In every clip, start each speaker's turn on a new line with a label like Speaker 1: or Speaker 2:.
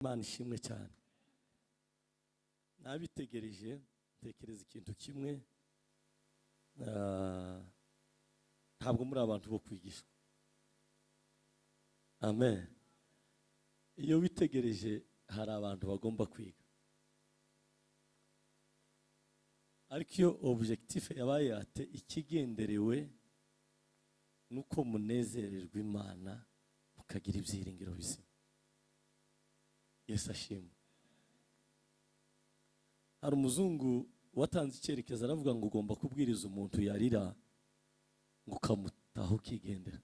Speaker 1: Imana ishimwe cyane. Nabitegereje tekereza ikintu kimwe, ntabwo muri abantu bo kwigisha. Amen. Iyo witegereje hari abantu bagomba kwiga, ariko iyo objectif yabaye ate ikigenderewe nuko munezererwa Imana mukagira ibyiringiro bizima. Yesu ashimwe. Hari umuzungu watanze icyerekezo aravuga ngo ugomba kubwiriza umuntu yarira ngo ukamutaho ukigendera,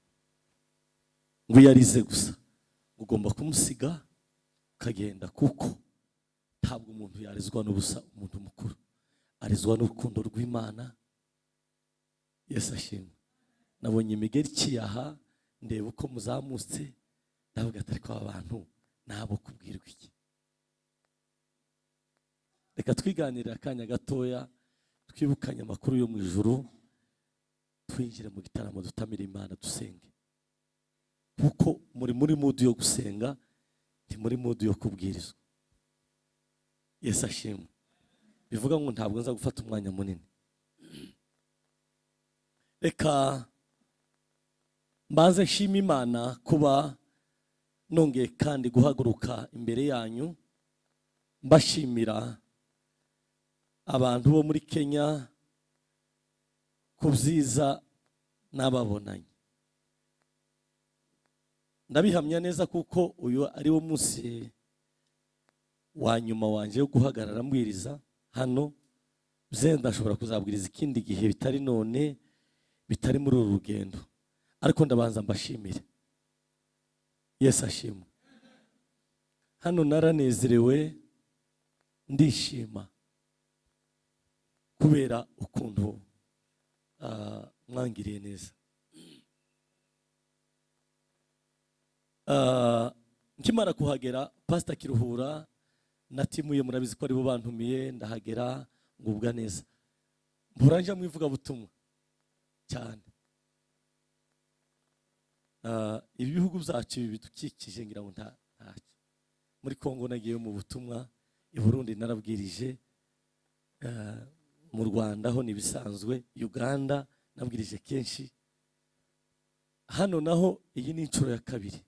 Speaker 1: ngo yarize gusa ugomba kumusiga ukagenda, kuko ntabwo umuntu yarizwa n'ubusa. Umuntu mukuru arizwa n'urukundo rw'Imana. Yesu ashimwe. Nabonye imigeri kiyaha ndeba uko muzamutse, ndavuga atari kwa abantu nabo kubwirwa iki. Reka twiganirira akanya gatoya, twibukanye amakuru yo mu ijuru, twinjire mu gitaramo dutamira Imana dusenge, kuko muri mood yo gusenga, ndi muri mood yo kubwirizwa. Yesu ashimwe. Bivuga ngo ntabwo nza gufata umwanya munini. Reka mbanze nshima Imana kuba nongeye kandi guhaguruka imbere yanyu, mbashimira abantu bo muri Kenya ku byiza n'ababonanye. Ndabihamya neza kuko uyu ari wo munsi wa nyuma wanje yo guhagarara mbwiriza hano. Zenda ndashobora kuzabwiriza ikindi gihe bitari none, bitari muri uru rugendo, ariko ndabanza mbashimire. Yesu ashimwe. Hano naranezerewe, ndishima kubera ukuntu mwangiriye neza. Nkimara kuhagera, Pastor Kiruhura na timu ye murabizi ko ari bo bantumiye, ndahagera ngubwa neza. Mburanje mu ivugabutumwa cyane. Ibihugu byacu bidukikije ngira ngo ntacyo. Muri Kongo nagiye mu butumwa, i Burundi narabwirije, mu Rwanda ho nibisanzwe, Uganda nabwirije kenshi. Hano naho iyi ni inshuro ya kabiri,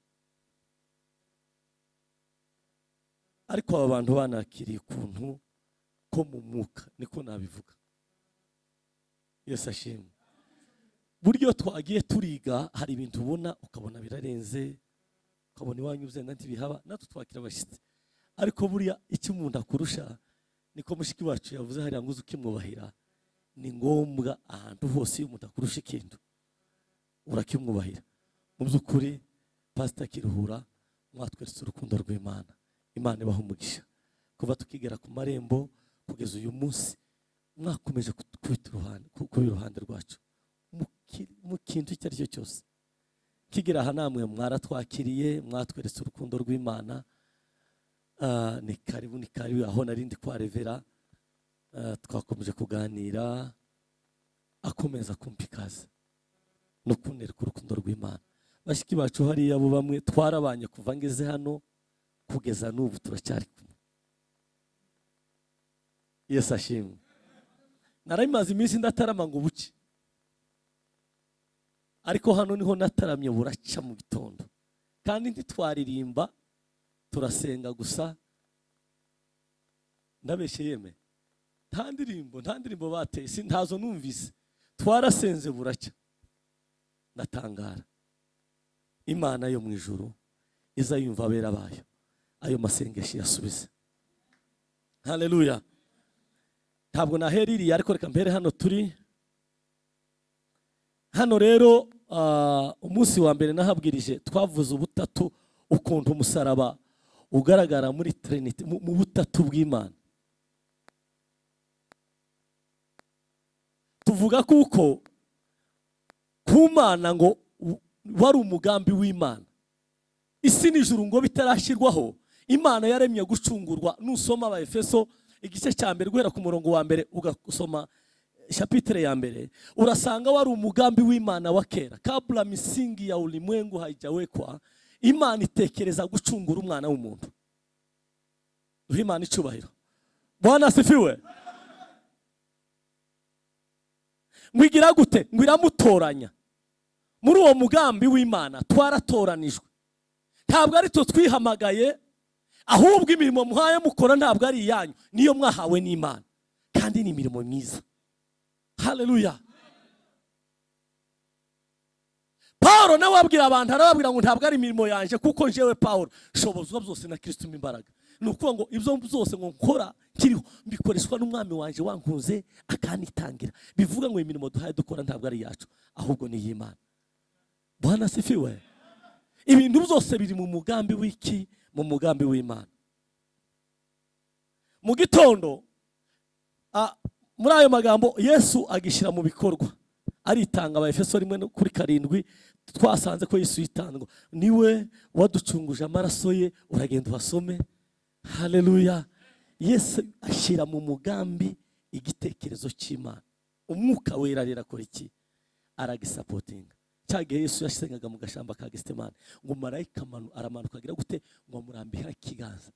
Speaker 1: ariko aba bantu banakiriye ukuntu ko mu mwuka, niko nabivuga. Yesu ashimwe. Buryo twagiye turiga, hari ibintu ubona ukabona birarenze, ukabona iwanyuze nandi bihaba, natwe twakira abashyitsi. Ariko buriya icyo umuntu akurusha, niko mushiki wacu yavuze hariya ngo uzi ukimwubahira, ni ngombwa ahantu hose iyo umuntu akurusha ikintu urakimwubahira. Mu by'ukuri Pastor Kiruhura mwatweretse urukundo rw'Imana. Imana ibaha umugisha. Kuva tukigera ku marembo kugeza uyu munsi, mwakomeje kutwita iruhande rwacu mu kintu icyo ari cyo cyose. Kigera aha namwe mwaratwakiriye, mwatweretse urukundo rw'Imana. Ni karibu aho narindi kwa Revera, twakomeje kuganira, akomeza kumpikaza no kunereka urukundo rw'Imana. Bashiki bacu hariya abo bamwe twarabanye kuva ngeze hano kugeza n'ubu turacyari kumwe. Yesu ashimwe. Narabimaze iminsi ndatarama ngo buke, ariko hano niho nataramye buraca mu gitondo, kandi ntitwaririmba, turasenga gusa. Ndabeshe yeme, nta ndirimbo bateye, ntazo numvise. Twarasenze buraca. Ndatangara. Imana yo mu ijuru iza yumva abera bayo, ayo masengesho yasubize. Haleluya. Ntabwo naheririye, ariko reka mbere hano turi hano rero. Umunsi wa mbere nahabwirije, twavuze ubutatu, ukuntu umusaraba ugaragara muri Trinity, mu butatu bw'Imana. Tuvuga kuko ku Mana ngo wari umugambi w'Imana. Isi n'ijuru ngo bitarashyirwaho, Imana yaremye gucungurwa. Nusoma Abaefeso igice cya mbere guhera ku murongo wa mbere ugasoma chapitre ya mbere, urasanga wari umugambi w'Imana wa kera, kabla misingi ya ulimwengu haijawekwa. Imana itekereza gucungura umwana w'umuntu. duhe Imana icubahiro. Bwana asifiwe. Mwigira gute? Mwiramutoranya. Muri uwo mugambi w'Imana twaratoranijwe. Ntabwo ari twe twihamagaye, ahubwo imirimo muhaye mukora ntabwo ari iyanyu, niyo mwahawe n'Imana, kandi ni imirimo myiza. Haleluya. Paulo nawe abwira abantu, arababwira ngo ntabwo ari imirimo yanje, kuko njewe Paulo shobozwa byose na Kristo imbaraga. Nukuvuga ngo ibyo byose ngo nkora kiriho mbikoreshwa n'umwami wanje wankunze akanitangira. Bivuga ngo imirimo duhaye dukora ntabwo ari yacu, ahubwo ni y'Imana. Bwana asifiwe. Ibintu byose biri mu mugambi w'iki? Mu mugambi w'Imana. Mu gitondo muri ayo magambo Yesu agishira mu bikorwa, aritanga. Abaefeso 1:7 twasanze ko Yesu yitanga, niwe waducunguje amaraso ye, uragenda ubasome. Haleluya. Yesu ashira mu mugambi igitekerezo cy'Imana. Umwuka wera rero akora iki? Aragisapotinga. Cyagiye Yesu yasengaga mu gashamba ka Getsemane, ngo marayika aramanuka agira gute? Ngo amurambira ikiganza.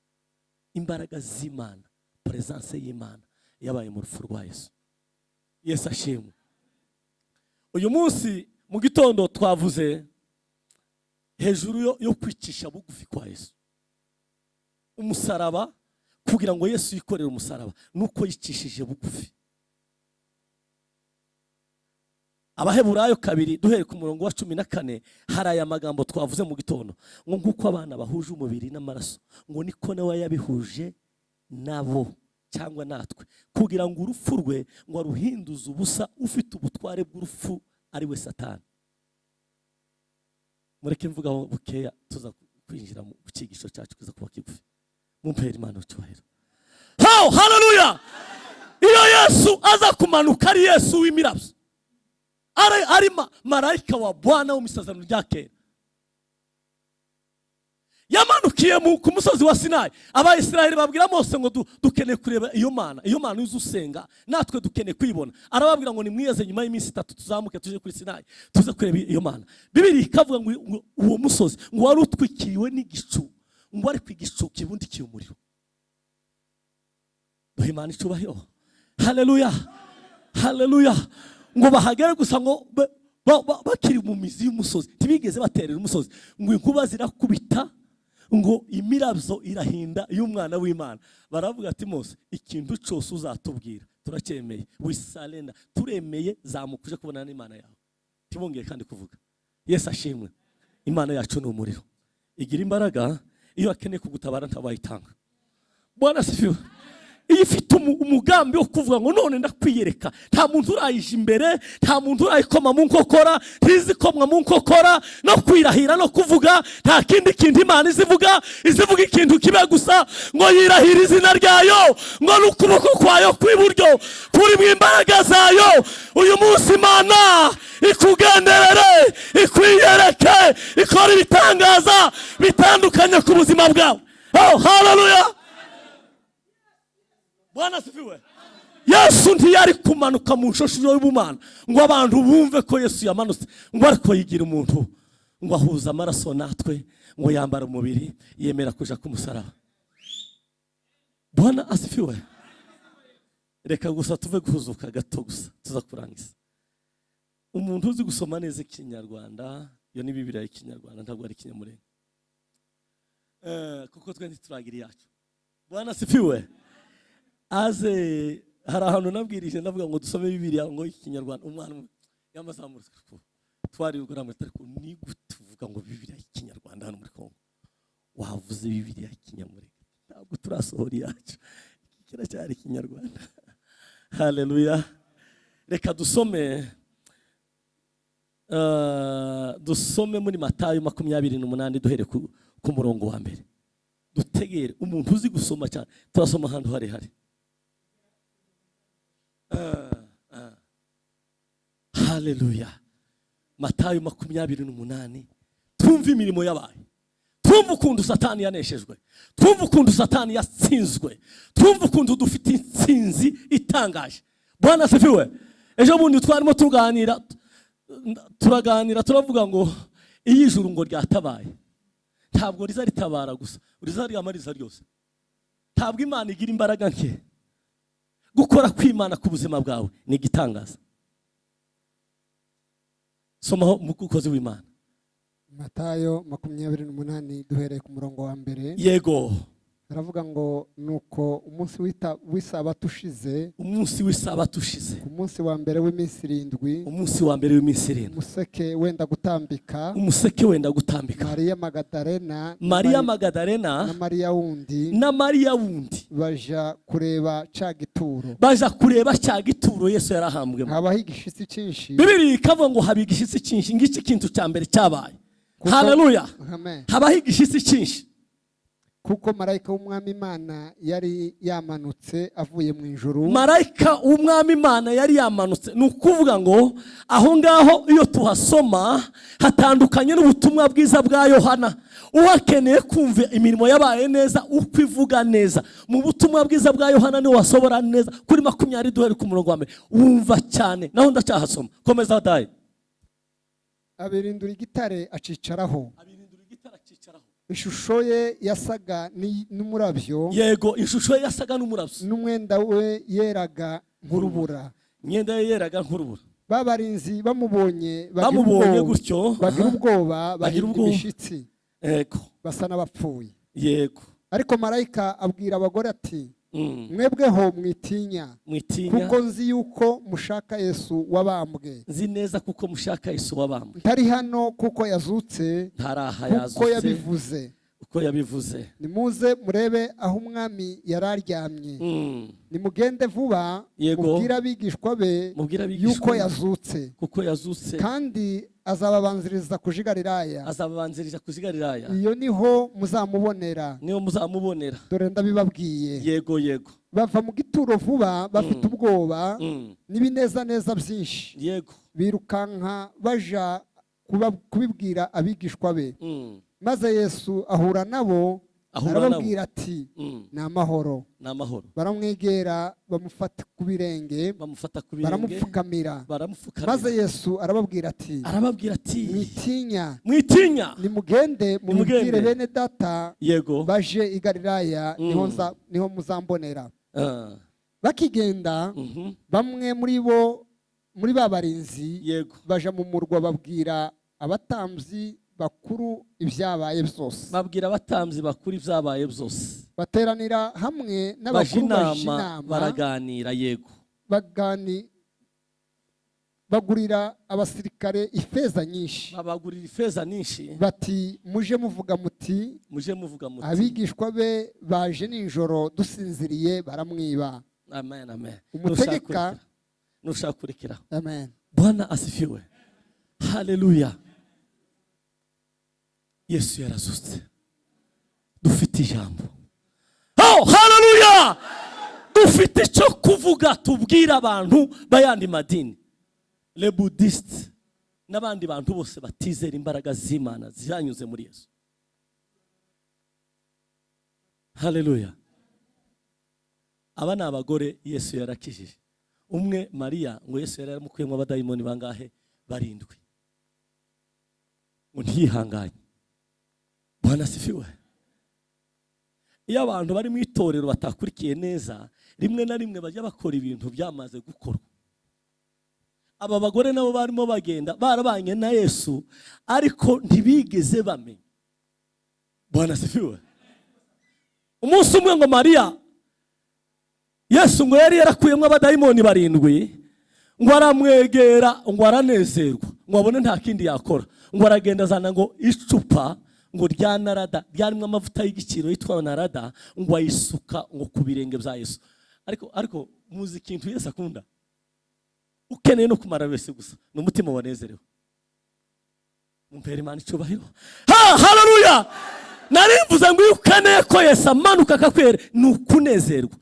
Speaker 1: Imbaraga z'Imana, presence y'Imana yabaye mu rupfu rwa Yesu. Yesu ashimwe. Uyu munsi mu gitondo twavuze hejuru yo kwicisha bugufi kwa Yesu. Umusaraba, kugira ngo Yesu yikorere umusaraba nuko yicishije bugufi. Abaheburayo 2 duhere ku murongo wa 14 hari aya magambo twavuze mu gitondo, ngo nguko abana bahuje umubiri n'amaraso, ngo niko nawe yabihuje nabo cyangwa natwe, kugira ngo urupfu rwe ngo aruhinduze ubusa ufite ubutware bw'urupfu ari we Satani. Mureke mvuga bukeya tuza kwinjira mu kigisho cyacu kiza kuba kigufi. Mumpera Imana cyubahiro. Haleluya. Iyo Yesu aza kumanuka ari Yesu w'imirabyo, ari marayika wa Bwana w'umusazano rya kera, yamanukiye ku musozi wa Sinayi. Abayisiraheli babwira Mose ngo dukeneye kureba iyo Mana, iyo Mana uzusenga natwe dukeneye kwibona. Arababwira ngo nimwiyeze nyuma y'iminsi 3 tuzamuke tuje kuri Sinayi tuze kureba iyo Mana. Bibiri ikavuga ngo uwo musozi ngo wari utwikiriwe n'igicu, ngo ari kwigicu kibundikiye umuriro. Duhe Imana icubahiro. Haleluya. Haleluya. Ngo bahagere gusa ngo bakiri mu mizi y'umusozi, ntibigeze baterera umusozi, ngo inkuba zirakubita, ngo imirabyo irahinda y'umwana w'Imana. Baravuga ati Mose, ikintu cyose uzatubwira turacyemeye, wisalenda, turemeye, zamukuje kubonana n'Imana yawe. Tibongeye kandi kuvuga. Yesu ashimwe. Imana yacu ni umuriro, igira imbaraga. Iyo akeneye kugutabara ntabayitanga. Bwana asifiwe. Iyo ifite umugambi wo kuvuga ngo none ndakwiyereka, nta muntu urayije imbere, nta muntu urayikoma mu nkokora, ntizikomwa mu nkokora no kwirahira no kuvuga. Nta kindi kintu Imana izivuga ikintu kibe gusa, ngo yirahira izina ryayo, ngo n'ukuboko kwayo kw'iburyo kuri mu imbaraga zayo. Uyu munsi Imana ikugenderere, ikwiyereke, ikora ibitangaza bitandukanye ku buzima bwawe. Haleluya. Bwana asifiwe. Yesu ntiyari kumanuka mu nshosho y'ubumana ngo abantu bumve ko Yesu yamanutse, ngo ariko yigira umuntu, ngo ahuza amaraso natwe, ngo yambara umubiri, yemera kuja ku musaraba. Bwana asifiwe. Reka gusa tuve guhuzuka gato gusa tuza kurangiza. Umuntu uzi gusoma neza Ikinyarwanda, yo ni Bibiliya y'Ikinyarwanda, ntabwo ari Ikinyamurenge, kuko twe ntituragira yacu. Bwana asifiwe. Aze hari ahantu nabwirije ndavuga ngo dusome Bibiliya ngo y'Ikinyarwanda, umwana yamazamurika twari ugura mu tariko ni gutuvuga ngo Bibiliya y'Ikinyarwanda hano muri Kongo, wavuze Bibiliya y'Ikinyamurenge, ntabwo turasohora yacu, kira cyari Ikinyarwanda. Haleluya. Reka dusome muri Matayo 28 duhere ku murongo wa mbere. Dutegere umuntu uzi gusoma cyane, turasoma ahantu hari. Haleluya. Matayo 28. Twumva imirimo yabaye, twumva ukuntu Satani yaneshejwe, twumva ukuntu Satani yatsinzwe, twumva ukuntu dufite intsinzi itangaje. Bwana asifiwe. Ejo bundi twarimo turaganira turavuga ngo iyi juru ngo ryatabaye, ntabwo riza ritabara gusa, riza ryamariza ryose. ntabwo Imana igira imbaraga nke. Gukora kw'Imana ku buzima bwawe ni igitangaza. Somaho umukozi w'Imana.
Speaker 2: Matayo 28 duhereye ku murongo wa mbere.
Speaker 1: Yego.
Speaker 2: Aravuga ngo nuko umunsi w'isabato ushize,
Speaker 1: Umunsi w'isabato ushize,
Speaker 2: ku munsi wa mbere w'iminsi 7,
Speaker 1: umunsi wa mbere w'iminsi 7,
Speaker 2: umuseke wenda gutambika,
Speaker 1: umuseke wenda gutambika,
Speaker 2: Mariya Magadalena
Speaker 1: na
Speaker 2: Mariya wundi baja kureba ca gituro.
Speaker 1: Baja kureba cya gituro Yesu yarahambwemo.
Speaker 2: Habaho igishitsi cyinshi.
Speaker 1: Bibiri ikavuga ngo haba igishitsi cyinshi, ngiki kintu cya mbere cyabaye. Haleluya.
Speaker 2: Amen.
Speaker 1: Habaho igishitsi cyinshi.
Speaker 2: Kuko marayika w'umwami Imana yari yamanutse avuye mu ijuru.
Speaker 1: Marayika w'umwami Imana yari yamanutse. Ni ukuvuga ngo aho ngaho iyo tuhasoma hatandukanye n'ubutumwa bwiza bwa Yohana. Uwakeneye kumva imirimo yabaye neza, uko ivuga neza. Mu butumwa bwiza bwa Yohana ni wasobora neza kuri 20 duhere ku murongo wa mbere. Wumva cyane. Naho ndacyahasoma. Komeza daye.
Speaker 2: Abirindura igitare acicaraho. Ishusho ye yasaga n'umurabyo.
Speaker 1: Yego, ishusho ye yasaga n'umurabyo.
Speaker 2: N'umwenda we yeraga nk'urubura.
Speaker 1: Imyenda ye yeraga nk'urubura.
Speaker 2: Babarinzi bamubonye
Speaker 1: gutyo,
Speaker 2: bagira ubwoba, bagira ibishitsi.
Speaker 1: Yego.
Speaker 2: Basa n'abapfuye.
Speaker 1: Yego.
Speaker 2: Ariko marayika abwira abagore ati, mwebweho mwitinya, kuko nzi yuko mushaka Yesu wabambwe.
Speaker 1: Nzi neza kuko mushaka Yesu wabambwe.
Speaker 2: Ntari hano kuko yazutse, kuko yabivuze.
Speaker 1: Uko yabivuze.
Speaker 2: Nimuze murebe aho umwami yararyamye. Nimugende vuba, mubwira abigishwa be yuko yazutse.
Speaker 1: Kuko yazutse.
Speaker 2: Kandi azababanziriza kuja Galilaya. Iyo niho muzamubonera.
Speaker 1: Dore
Speaker 2: ndabibabwiye.
Speaker 1: Yego.
Speaker 2: Bava mu gituro vuba bafite ubwoba n'ibinezaneza byinshi.
Speaker 1: Yego.
Speaker 2: Birukanka baja kubibwira abigishwa be. Maze Yesu ahura nabo, arababwira ati ni amahoro. Baramwegera bamufata ku birenge, baramupfukamira. Maze Yesu arababwira ati mwitinya, nimugende mumubwire bene data baje i Galilaya, niho muzambonera. Bakigenda bamwe muri babarinzi baja mu murwa babwira abatambyi bakuru ibyabaye byose. Bateranira hamwe n'abakuru b'inama
Speaker 1: baraganira. Yego.
Speaker 2: Bagurira abasirikare ifeza nyinshi. Bati muje muvuga muti abigishwa be baje nijoro dusinziriye baramwiba.
Speaker 1: Amen.
Speaker 2: Umutegeka
Speaker 1: nushaka kurikira.
Speaker 2: Amen.
Speaker 1: Bwana asifiwe. Haleluya. Yesu yarazutse. Dufite ijambo. Haleluya. Dufite cyo kuvuga tubwira abantu bayandi madini. Le Buddhist n'abandi bantu bose batizera imbaraga z'Imana ziranyuze muri Yesu. Haleluya. Aba ni abagore Yesu yarakijije. Umwe Mariya ngo Yesu yari yaramukuyemo abadayimoni bangahe? 7. Ngo ntihanganye. Bwana sifiwe. Iyo abantu bari mu itorero batakurikiye neza, rimwe na rimwe bajya bakora ibintu byamaze gukorwa. Aba bagore nabo barimo bagenda barabanye na Yesu ariko ntibigeze bamenya. Bwana sifiwe. Umunsi umwe ngo Mariya Yesu ngo yari yarakuyemo abadayimoni 7, ngo aramwegera, ngo aranezerwa, ngo abone nta kindi yakora, ngo aragenda azana ngo icupa ngo rya narada ryarimo amavuta y'igiciro yitwa narada, ngo ayisuka ngo ku birenge bya Yesu. Ariko muzi ikintu Yesu akunda, ukeneye no kumara wese gusa n'umutima wanezerewe. Mumpera Imana icyubahiro. Haleluya. Narimvuze ngo ukeneye ko Yesu amanuka akakwere nukunezerwa,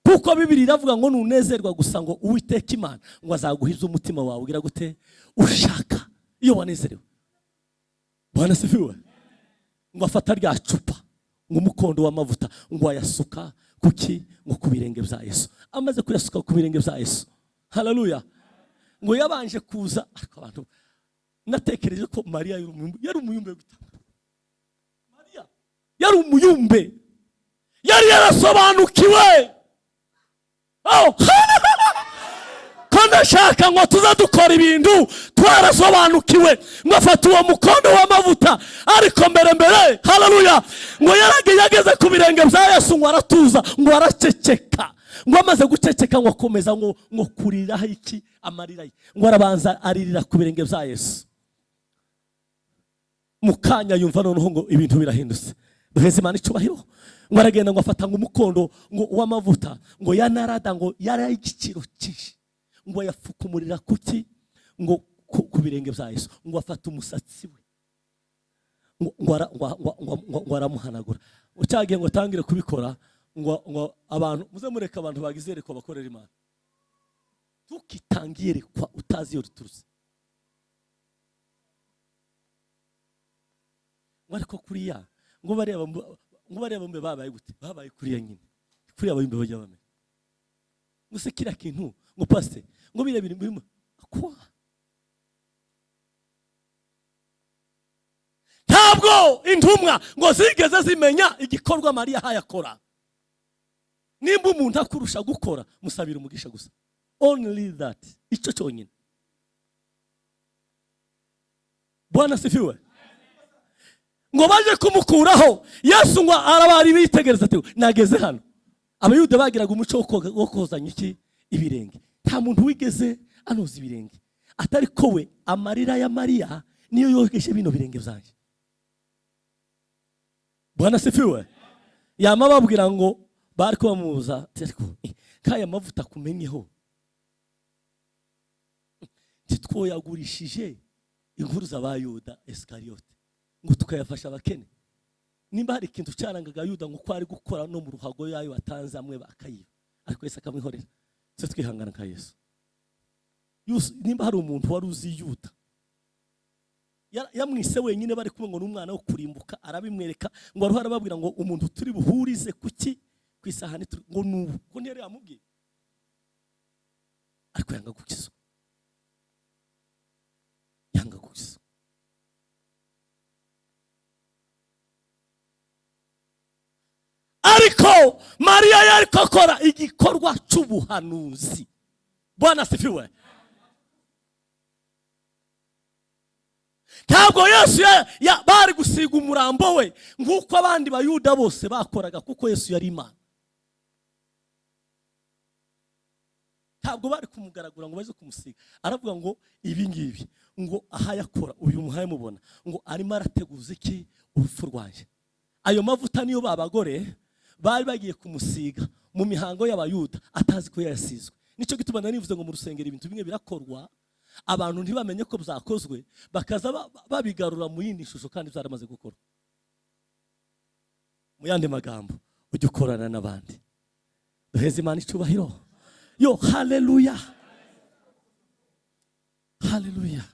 Speaker 1: kuko Bibiri iravuga ngo nunezerwa gusa ngo Uwiteka Imana ngo azaguhiza umutima wawe ugira gute ushaka iyo wanezerewe. Bwana sifiwe. Ngo afata rya cupa ngo umukondo w'amavuta ngo ayasuka kuki ngo ku birenge bya Yesu. Amaze kuyasuka ku birenge bya Yesu, haleluya, ngo yabanje kuza. Abantu natekereje ko Mariya yari umuyumbe gutanga. Mariya yari umuyumbe, yari yarasobanukiwe. Ko ndashaka ngo tuza dukora ibintu twarasobanukiwe. Mwafata uwo mukondo w'amavuta, ariko mbere haleluya, ngo yageze ku birenge bya Yesu, ngo aratuza, ngo araceceka. Ngo amaze guceceka, ngo akomeza ngo kurira iki amarira ye, ngo arabanza aririra ku birenge bya Yesu. Mukanya yumva noneho ngo ibintu birahindutse. Duheze Imana icubahiro. Ngo aragenda ngo afata ngo umukondo ngo w'amavuta, ngo yanarada, ngo yari igiciro cyinshi, ngo yafukumurira kuki ngo ku birenge bya Yesu, ngo afata umusatsi we ngo aramuhanagura. Ucagiye ngo tangire kubikora, ngo abantu muze mureka abantu bagizere ko bakorera Imana. Tukitangiye kwa utazi yo ruturutse. Ngo ariko kuriya ngo bareba mbe babaye gute, babaye kuriya nyine, kuriya bayimbe bajya bamenya. Ngo se kira kintu ngo paste ngo birebire birimo akwa. Ntabwo intumwa ngo zigeze zimenya igikorwa Mariya hayakora. Nimba umuntu akurusha gukora, musabira umugisha gusa. Only that. Icyo cyonyine. Bwana sifiwe. Ngo baje kumukuraho, Yesu ngo arabari bitegereza ati nageze hano. Abayuda bagiraga umuco wo kozanya iki ibirenge. Nta muntu wigeze anoza ibirenge. Atari ko we amarira ya Mariya niyo yogeshe bino birenge byanje. Bwana sifiwe. Yama babwira ngo bari ko bamuza, ariko kaya mavuta kumenyeho. Titwoyagurishije inkuru z'abayuda Iskariote, ngo tukayafasha abakene. Nimba hari ikintu cyarangaga Yuda ngo kwari gukora no mu ruhago yayo batanze amwe bakayiba, ariko Yesu akamwihorera. Se twihangana ka Yesu. Nimba hari umuntu wari uzi Yuda, yamwise wenyine bari kumwe ngo n'umwana wo kurimbuka, arabimwereka ngo aruhara babwira ngo umuntu turi buhurize kuki kwisahani ngo nubu, ko ntiyari yamubwiye, ariko yanga gukizwa. Yanga gukizwa. Ariko Mariya yari kokora igikorwa cy'ubuhanuzi. Bwana sifiwe. Ntabwo Yesu bari gusiga umurambo we nk'uko abandi bayuda bose bakoraga, kuko Yesu yari Imana. Ntabwo bari kumugaragura ngo baze kumusiga. Aravuga ngo ibi ngibi ngo aha yakora uyu muhaye mubona ngo arimo arateguza iki urupfu rwanje. Ayo mavuta niyo babagore bari bagiye kumusiga mu mihango y'abayuda atazi ko yasizwe. Nico gituma nanivuze ngo mu rusengero ibintu bimwe birakorwa, abantu ntibamenye ko byakozwe, bakaza babigarura mu yindi shusho kandi byaramaze gukora. Mu yandi magambo, ujye ukorana n'abandi. Duheze Imana icubahiro. Yo, haleluya. Haleluya.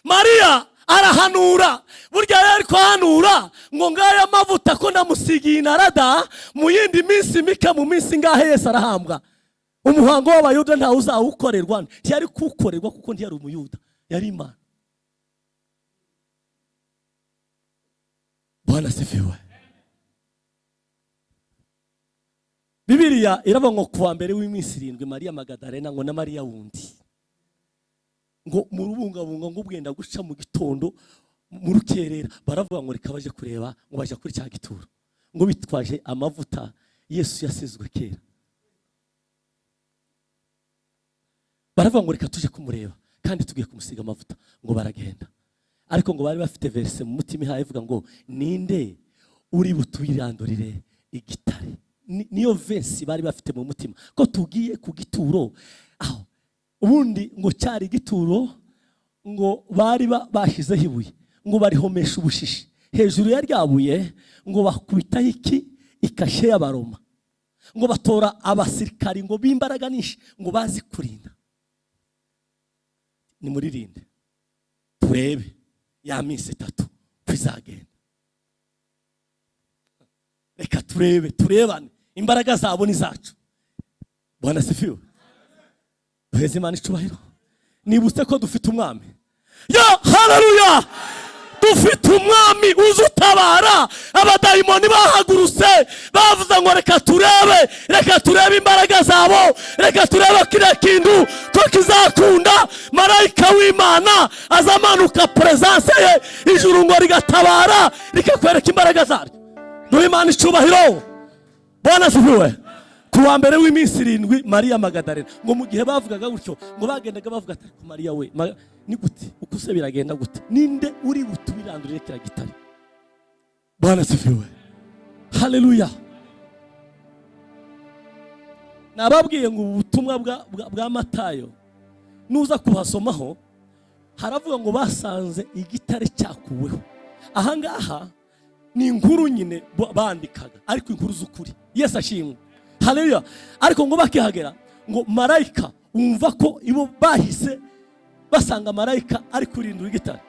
Speaker 1: Mariya arahanura. Burya yari kuhanura ngo ngaya mavuta ko ndamusigiye inarada, mu yindi minsi mike, mu minsi ngahe Yesu arahambwa. Umuhango w'abayuda ntawe uzawukorerwa, ntiyari kukorerwa kuko ntiyari umuyuda, yari Imana. Bwana sifiwe. Bibiliya iravuga ngo kuwa mbere w'iminsi 7 Mariya Magadalena ngo na Mariya wundi ngo mu rubungabunga ngo bwenda guca mu gitondo mu rukerera, baravuga ngo reka baje kureba, ngo baje kuri cya gituro, ngo bitwaje amavuta Yesu yasizwe kera. Baravuga ngo reka tuje kumureba kandi tugiye kumusiga amavuta, ngo baragenda. Ariko ngo bari bafite verse mu mutima ihaye ivuga ngo ninde uri butuyirandurire igitare. Niyo verse bari bafite mu mutima ko tugiye ku gituro. Aho ubundi ngo cyari gituro, ngo bari bashizeho ibuye, ngo barihomesha ubushishi hejuru ya ryabuye, ngo bakubitaho iki ikashe y'abaroma, ngo batora abasirikari ngo bimbaraga nishi, ngo bazi kurinda. Ni muririnde turebe ya minsi 3 kwizagenda. Reka turebane imbaraga zabo ni zacu. Bwana sifiwe. Duheze Imana icubahiro. Nibutse ko dufite umwami. Yo, haleluya. dufite umwami uzutabara. Abadayimoni bahagurutse bavuze ngo reka turebe imbaraga zabo, reka turebe kiriya kintu ko kizakunda. Marayika w'Imana azamanuka presence ye, ijuru ngo rigatabara rikakwereka imbaraga zaryo. Duhe Imana icubahiro. Bwana asifiwe. Kuwa mbere w'iminsi 7 Mariya Magadalena, ngo mu gihe bavugaga gutyo, ngo bagendaga bavuga ati Mariya we ni gute uko se biragenda gute, ninde uri butubirandurire kira gitari. Bwana asifiwe. Haleluya. Nababwiye ngo ubutumwa bwa Matayo nuza kuhasomaho haravuga ngo basanze igitare cyakuweho. Ahangaha ni inkuru nyine bandikaga, ariko inkuru z'ukuri. Yesu ashimwe. Haleluya. Ariko ngo bakihagera ngo marayika umva ko ibo bahise basanga marayika ari kurindura igitare.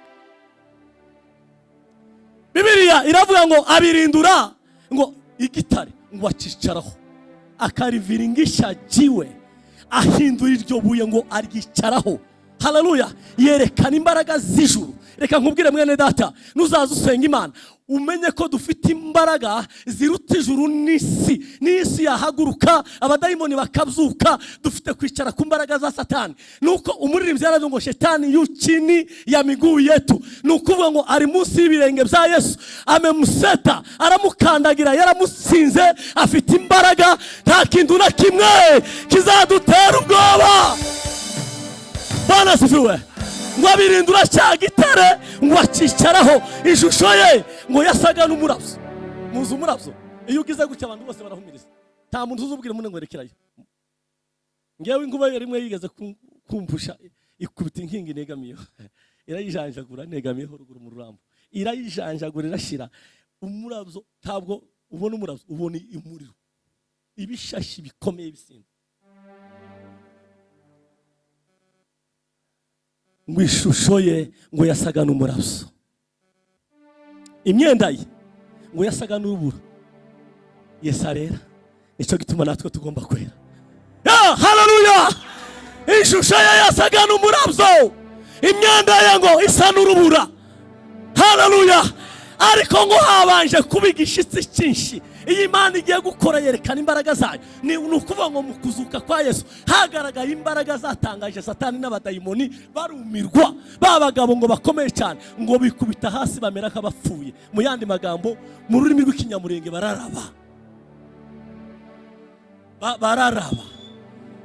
Speaker 1: Bibiliya iravuga ngo abirindura ngo igitare ngo acicaraho, akariviringisha jiwe, ahindura iryo buye ngo aryicaraho. Haleluya. Yerekana imbaraga z'ijuru. Reka nkubwire mwene data, nuzaza usenga Imana umenye ko dufite imbaraga ziruta ijuru n'isi. N'isi yahaguruka, abadayimoni bakabyuka, dufite kwicara ku mbaraga za Satani. Nuko umuririmbyi yaravuze ngo shetani yu chini ya miguu yetu, nukuvuga ngo ari munsi y'ibirenge bya Yesu. Amemuseta, aramukandagira, yaramusinze, afite imbaraga. Nta kintu na kimwe kizadutera ubwoba. Bwana asifiwe. Ngo abirindura cya gitare ngo acicaraho, ishusho ye ngo yasaga n'umurabyo. Muzi umurabyo iyo ugize gutya abantu bose barahumiriza, nta muntu uzubwira umuntu ngo rekerayo. Ngewe inkuba rimwe yigeze kumpusha ikubita inkingi negamiyo, irayijanjagura negamiyeho ruguru mu rurambo, irayijanjagura irashira. Umurabyo ntabwo ubona umurabyo, ubona umuriro, ibishashi bikomeye bisinda. Ngo ishusho ye ngo yasaga n'umurabyo, imyenda ye ngo yasaga n'urubura. Yesu arera, nicyo gituma natwe tugomba kwera. Haleluya. Ishusho ye yasaga n'umurabyo, imyenda ye ngo isa n'urubura. Haleluya. Ariko ngo habanje kuba igishitsi cyinshi. Iyi Imana igiye gukora yerekana imbaraga zayo. Ni ukuvuga ngo mu kuzuka kwa Yesu hagaragaye imbaraga zatangaje Satani n'abadayimoni barumirwa. Babagabo ngo bakomeye cyane ngo bikubita hasi bamera nk'abapfuye. Mu yandi magambo mu rurimi rw'ikinyamurenge bararaba. Bararaba.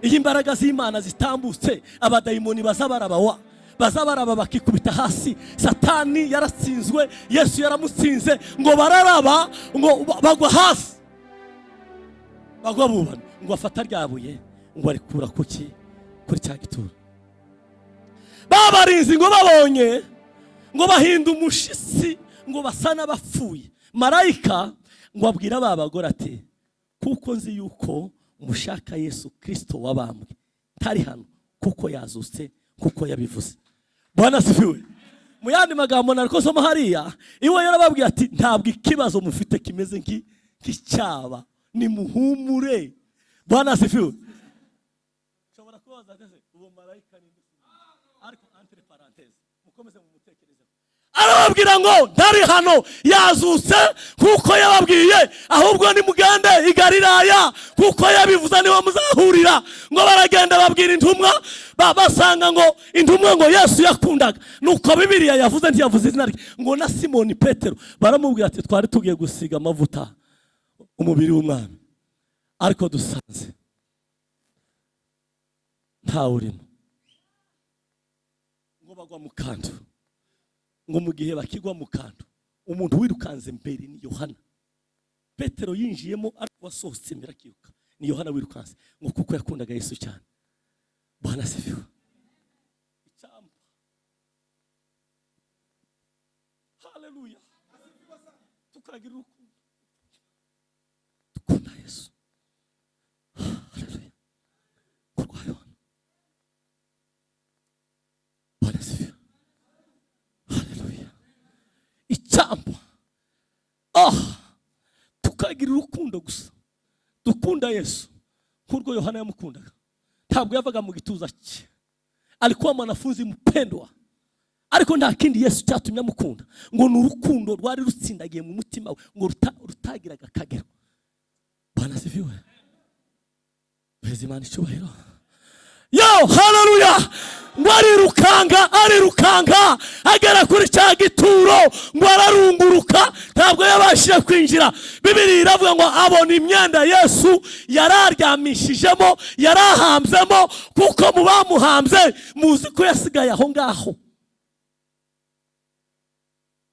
Speaker 1: Iyi mbaraga z'Imana zitambutse, abadayimoni bazabarabawa, bazabaraba bakikubita hasi. Satani yaratsinzwe, Yesu yaramutsinze, ngo bararaba, ngo bagwa hasi, bagwa bubana, ngo afata ryabuye ngo arikura kuki kuri cya gituro. Babarinzi ngo babonye ngo bahinda umushitsi, ngo basa n'abapfuye. Marayika ngo abwira babagore ati kuko nzi yuko mushaka Yesu Kristo wabambwe, ntari hano kuko yazutse kuko yabivuze. Bwana asifiwe. Mu yandi magambo nariko soma hariya, iwe yarababwiye ati ntabwo ikibazo mufite kimeze nk'icyaba, ni muhumure. Bwana asifiwe. Shobora kubaza ati uwo marayika ni ariko entre parenthèse mukomeze mu mutekerezo, arababwira ngo ntari hano yazutse kuko yababwiye, ahubwo ni mugende i Galilaya kuko yabivuze niho muzahurira. Ngo baragenda babwira intumwa, basanga ngo intumwa ngo Yesu yakundaga. Nuko Bibiliya yavuze ntiyavuze izina rye, ngo na Simoni Petero baramubwira ati twari tugiye gusiga amavuta umubiri w'umwami, ariko dusanze nta urimo. Ngo bagwa mu kantu. Ngo mu gihe bakigwa mu kantu, umuntu wirukanze mbere ni Yohana. Petero yinjiyemo ariko wasohotse mirakiruka, ni Yohana wirukanze, ngo kuko yakundaga Yesu cyane. Bwana asifiwe. Icyamba. Haleluya. Tukagira urukundo, dukunda Yesu. Haleluya. Kurwa Yohana. Bwana asifiwe. Haleluya. Icyamba. Tukagira urukundo gusa, dukunda Yesu kurwo Yohana yamukundaga. Ntabwo yavaga mu gituza cye, alikuwa mwanafunzi mpendwa, ariko nta kindi Yesu cyatumye amukunda ngo ni urukundo rwari rutsindagiye mu mutima we ngo rutagiraga akagero. Bwana asifiwe. Beza Imana icyubahiro. Yo, haleluya. Ngo arirukanga agera kuri cya gituro ngo ararunguruka, ntabwo yabashije kwinjira. Bibiliya iravuga ngo abona imyenda Yesu yararyamishijemo yarahambzemo, kuko mu bamuhambye muzi ko yasigaye aho ngaho,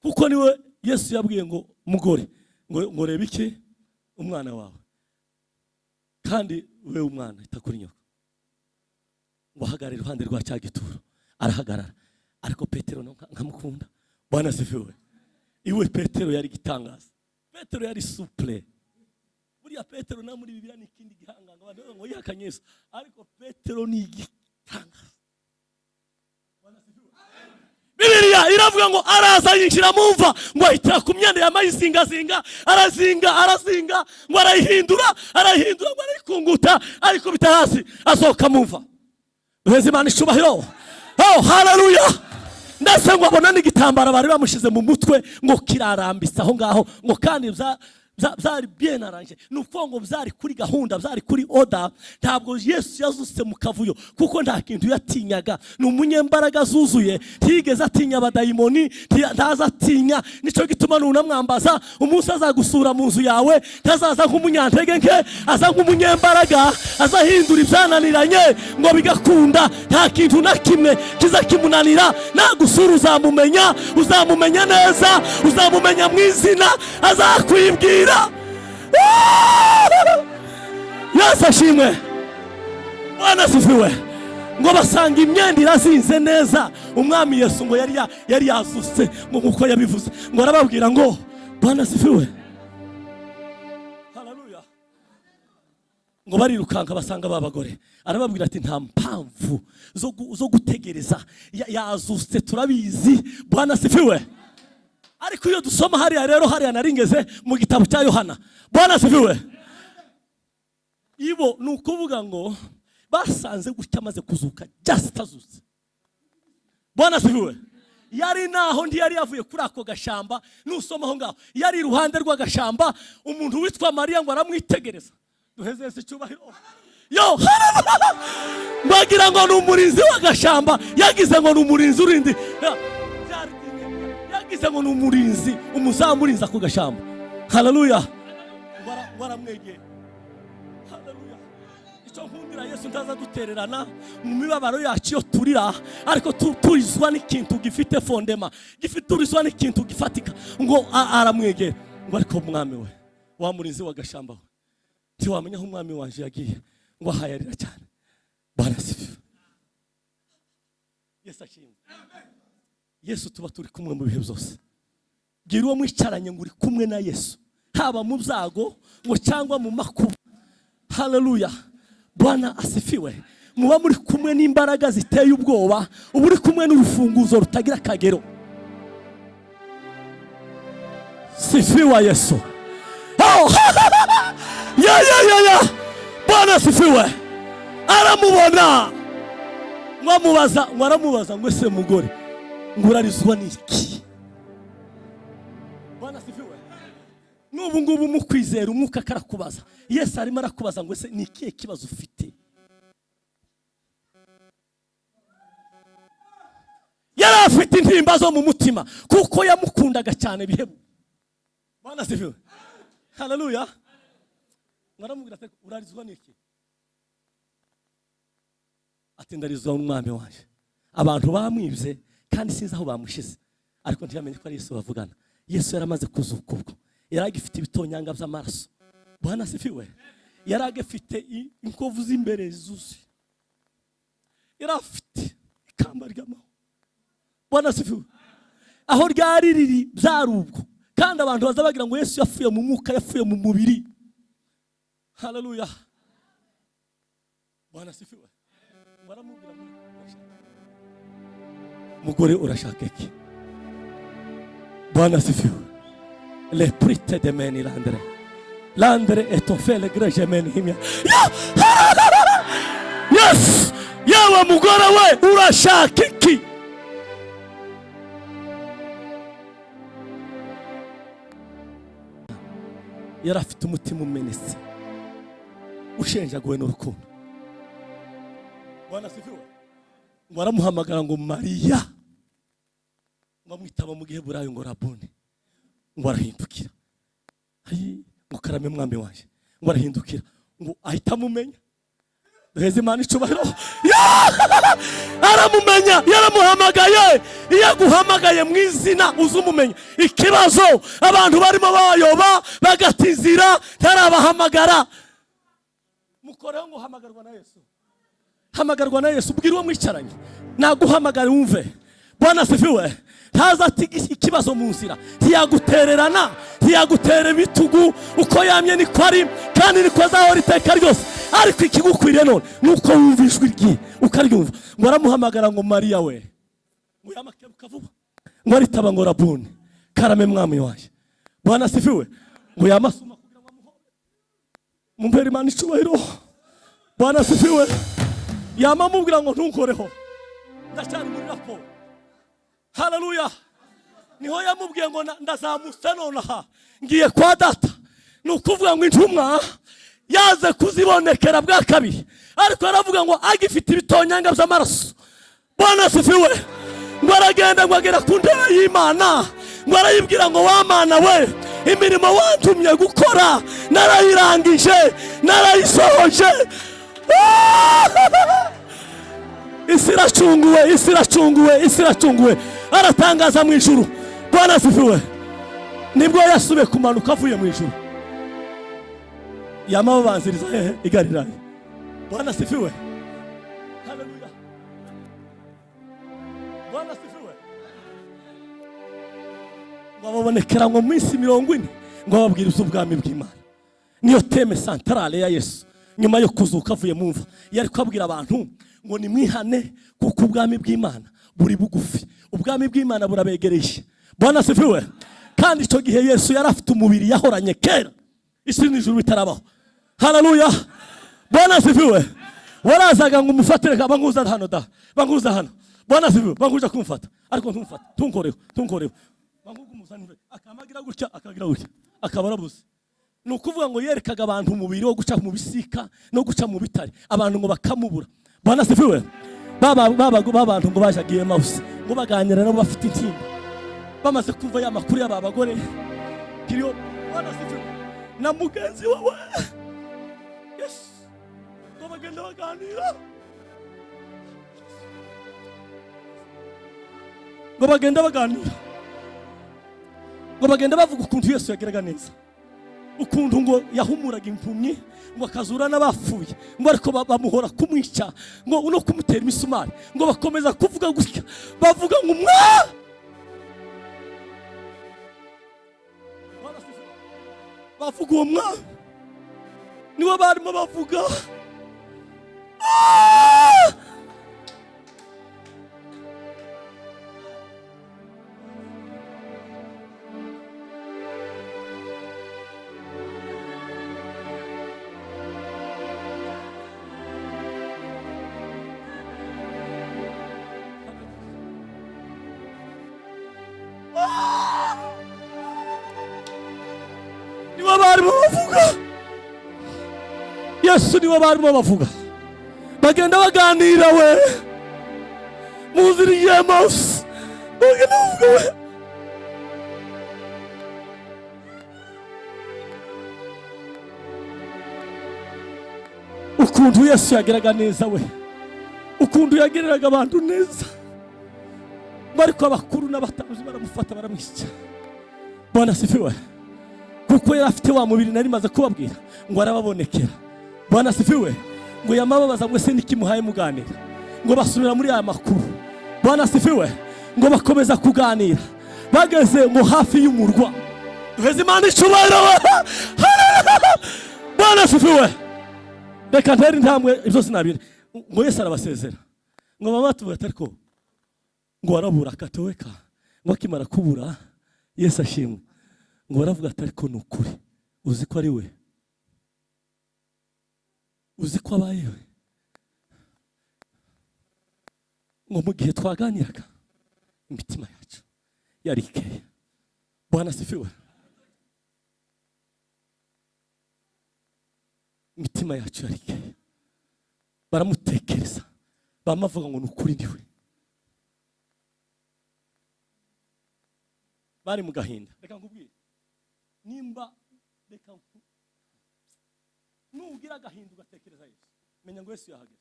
Speaker 1: kuko niwe Yesu yabwiye ngo mugore ngo reba iki umwana wawe, kandi we umwana itakuri nyoko. Wahagarara iruhande rwa cya gituro, arahagarara. Ariko Petero nkamukunda. Bwana asifiwe. Iwe Petero yari gitangaza. Petero yari souple. Buriya Petero na muri Bibiliya ni kindi gihanganga abantu ngo yihakanye Yesu, ariko Petero ni gitangaza. Bwana asifiwe. Bibiliya iravuga ngo araza yinjira mu mva ngo ahita ku myenda y'amayizingazinga, arazinga ngo arayihindura ngo arayikunguta, ariko bitahasi asohoka mu mva. Beza Imana icyubahiro. Oh, haleluya. Ndase ngo abona n'igitambara bari bamushize mu mutwe ngo kirarambisa aho ngaho, ngo kandi byari bien arrangé. Nuko ngo byari kuri gahunda, byari kuri order. Ntabwo Yesu yazuse mu kavuyo, kuko nta kintu yatinyaga. Ni umunyembaraga zuzuye, ntigeze atinya abadayimoni, ntaza atinya. Nico gituma nunamwambaza umunsi azagusura mu nzu yawe, ntazaza nk'umunyantege nke, aza nk'umunyembaraga, azahindura ibyananiranye ngo bigakunda. Nta kintu na kimwe kiza kimunanira. Nagusura uzamumenya neza, uzamumenya mu izina, azakwibwira. Yesu ashimwe. Bwana asifiwe. Ngo basanga imyenda irazinze neza. Umwami Yesu ngo yari yazuse ngo uko yabivuze, ngo arababwira ngo Bwana asifiwe. Haleluya. Ngo barirukanka basanga babagore, arababwira ati nta mpamvu zo gutegereza, yazuse turabizi. Bwana asifiwe. Ariko iyo dusoma hariya rero, hariya naringeze mu gitabo cya Yohana. Bwana asifiwe. Ibo nukuvuga ngo basanze gutya amaze kuzuka just azutse. Bwana asifiwe. Yari naho ndi yari yavuye kuri ako gashamba, nusoma aho ngaho yari iruhande rw'agashamba, umuntu witwa Mariya ngo aramwitegereza. Duhezeze icyubahiro. Yo, bagira ngo ni umurinzi w'agashamba, yagize ngo ni umurinzi urindi. Yagize ngo ni umurinzi, umuzamurinza ku gashamba. Haleluya. Waramwegeye. Haleluya. Icyo nkundira Yesu ndaza dutererana mu mibabaro yacu yo turira, ariko turizwa n'ikintu gifite fondema, turizwa n'ikintu gifatika. Ngo aramwegeye ngo ariko mwami we, wa murinzi w'agashamba we, ntiwamenya aho umwami wanje yagiye, ngo ahayarira cyane. Barasifiwe. Yesu ashimwe. Yesu tuba turi kumwe mu bihe byose. Gira uwo mwicaranye ngo uri kumwe na Yesu, haba mu byago ngo cyangwa mu makuba. Haleluya. Bwana asifiwe. Muba muri kumwe n'imbaraga ziteye ubwoba, uba uri kumwe n'urufunguzo rutagira akagero. Sifiwa Yesu. Oh, ya. Bwana asifiwe. Aramubona. Mwaramubaza ngo ese mugore ngurarizwa niki? Bwana asifiwe. N'ubu ngubu mu kwizera umwuka karakubaza. Yesu arimo arakubaza ngo ese niki kibazo ufite? Yari afite intimba zo mu mutima kuko yamukundaga cyane bihebu. Bwana asifiwe. Haleluya. Ngaramubwira ati urarizwa niki? Ati ndarizwa n'umwami wanje. Abantu bamwibye kandi sinzi aho bamushize, ariko ntiyamenye ko ari Yesu bavugana. Yesu yaramaze kuzuka ubwo, yaragifite ibitonyanga by'amaraso. Bwana asifiwe. Yaragifite inkovu z'imbere zuzuye, yarafite ikamba ry'amahoro. Bwana asifiwe. Aho ryari riri byari ubwo, kandi abantu bazabagira ngo Yesu yafuye mu mwuka, yafuye mu mubiri. Haleluya. Bwana asifiwe. Baramubwira mugore urashaka iki? Bwana asifiwe. Le prite de meni landre étoffé le grege meni himya. Yes. Yawe mugore we urashaka iki? yari afite umutima umenetse ushenjaguwe n'urukundo. Bwana sifiwe. Ngo aramuhamagara ngo Mariya, ngo amwitaba mu Giheburayo ngo Rabuni. Ngo arahindukira, ngo karame mwami wanje. Ngo arahindukira, ngo ahita amumenya. Duheze Imana icubahiro. Aramumenya, yaramuhamagaye. Iyo aguhamagaye mu izina uzumumenya. Ikibazo abantu barimo bayoba bagatizira ntarabahamagara. Mukoreho ngo hamagarwa na Yesu. Hamagarwa na Yesu. Bwira uwo mwicaranye naguhamagara wumve. Bwana sifiwe. Ntaza ati ikibazo mu nzira, ntiyagutererana, ntiyagutera ibitugu. Uko yamye niko ari kandi niko azahora iteka ryose. Ariko ikigukwiriye none nuko wumva ijwi rye ukaryumva. Ngo aramuhamagara ngo Mariya we. Ngo yamakebuka vuba, ngo aritaba ngo Rabuni, karame mwami wanje. Bwana sifiwe. Ngo yamasuma kugira ngo amuhore. Mumpere Imana icubahiro. Bwana sifiwe. Yamamubwira ngo ntunkoreho, ndacyari muri raporo. Haleluya. Niho yamubwiye ngo ndazamutse nonaha ngiye kwa data. Nukuvuga ngo intumwa yaze kuzibonekera bwa kabiri, ariko aravuga ngo agifite ibitonyanga by'amaraso. Bwana sifiwe. Ngo aragenda ngo agera ku ntebe y'Imana, ngo arayibwira ngo wa Mana we, imirimo wantumye gukora narayirangije, narayisohoje. Isiracunguwe, isiracunguwe, isiracunguwe. Aratangaza mu ijuru. Bwana sifiwe. Nibwo yasubiye kumanuka avuye mu ijuru. Yamabanziriza i Galilaya. Bwana sifiwe. Haleluya. Bwana sifiwe. Ngo babonekera ngo minsi 40 ngo babwiriza ubwami bw'Imana. Niyo teme centrale ya Yesu. Nyuma yo kuzuka avuye mu mva, yari kwabwira abantu ngo nimwihane kuko ubwami bw'Imana buri bugufi. Ubwami bw'Imana burabegereje. Bwana sifiwe. Kandi icyo gihe Yesu yari afite umubiri yahoranye kera, isi n'ijuru bitarabaho. Haleluya. Bwana sifiwe. Warazaga ngo umufatire banguza hano da, banguza hano. Bwana sifiwe. Banguja kumfata, ariko ntumfata, tunkoreho. Banguga umuzanire akamagira gutya, akagira gutya, akabarabuze. Nukuvuga ngo yerekaga abantu umubiri wo guca mu bisika no guca mu bitare, abantu ngo bakamubura. Bwana sifiwe. Babantu ngo bajagiye Emausi, ngo baganira nabo bafite intimba, bamaze kumva ya makuru y'aba bagore kiriyo. Bwana sifiwe. Na mugenzi wawe Yes. Ngo bagenda baganira, ngo bagenda bavuga ukuntu Yesu yageraga neza, ukuntu ngo yahumuraga impumyi, ngo akazura n'abapfuye, ngo ariko bamuhora kumwica, ngo no kumutera imisumari, ngo bakomeza kuvuga gutya, bavuga ngo bavuga uwo mwami niwe barimo bavuga. Niwe barimo bavuga. Yesu niwe barimo bavuga. Bagenda baganira we, muziriye Emausi, bagenda bavuga we. Ukuntu Yesu yageraga neza we, ukuntu yagereraga abantu neza, bariko abakuru n'abatabuzi baramufata baramwica. Bwana sifiwe. Kuko yari afite wa mubiri nari maze kubabwira ngo arababonekera. Bwana sifiwe. Ngo yamababaza ngo se nikimuhaye muganira, ngo basubira muri aya makuru. Bwana sifiwe. Ngo bakomeza kuganira, bageze ngo hafi y'umurwa. Duheze Imana icubahiro. Bwana sifiwe. Reka ntari ntamwe ibyo sinabire. Ngo Yesu arabasezera, ngo mama tuvuga ariko ngo arabura akatoweka. Ngo akimara kubura Yesu ashimwe, ngo baravuga ariko nukuri uzi ko ari we, uzi ko abaye we. Ngo mu gihe twaganiraga imitima yacu yarikeye. Bwana sifiwe. imitima yacu yarikeye, baramutekereza bamavuga ngo nukuri ndiwe. Bari mu gahinda. Reka nkubwire, nimba reka nugira agahinda ugatekereza Yesu, menya ngo Yesu yahageze.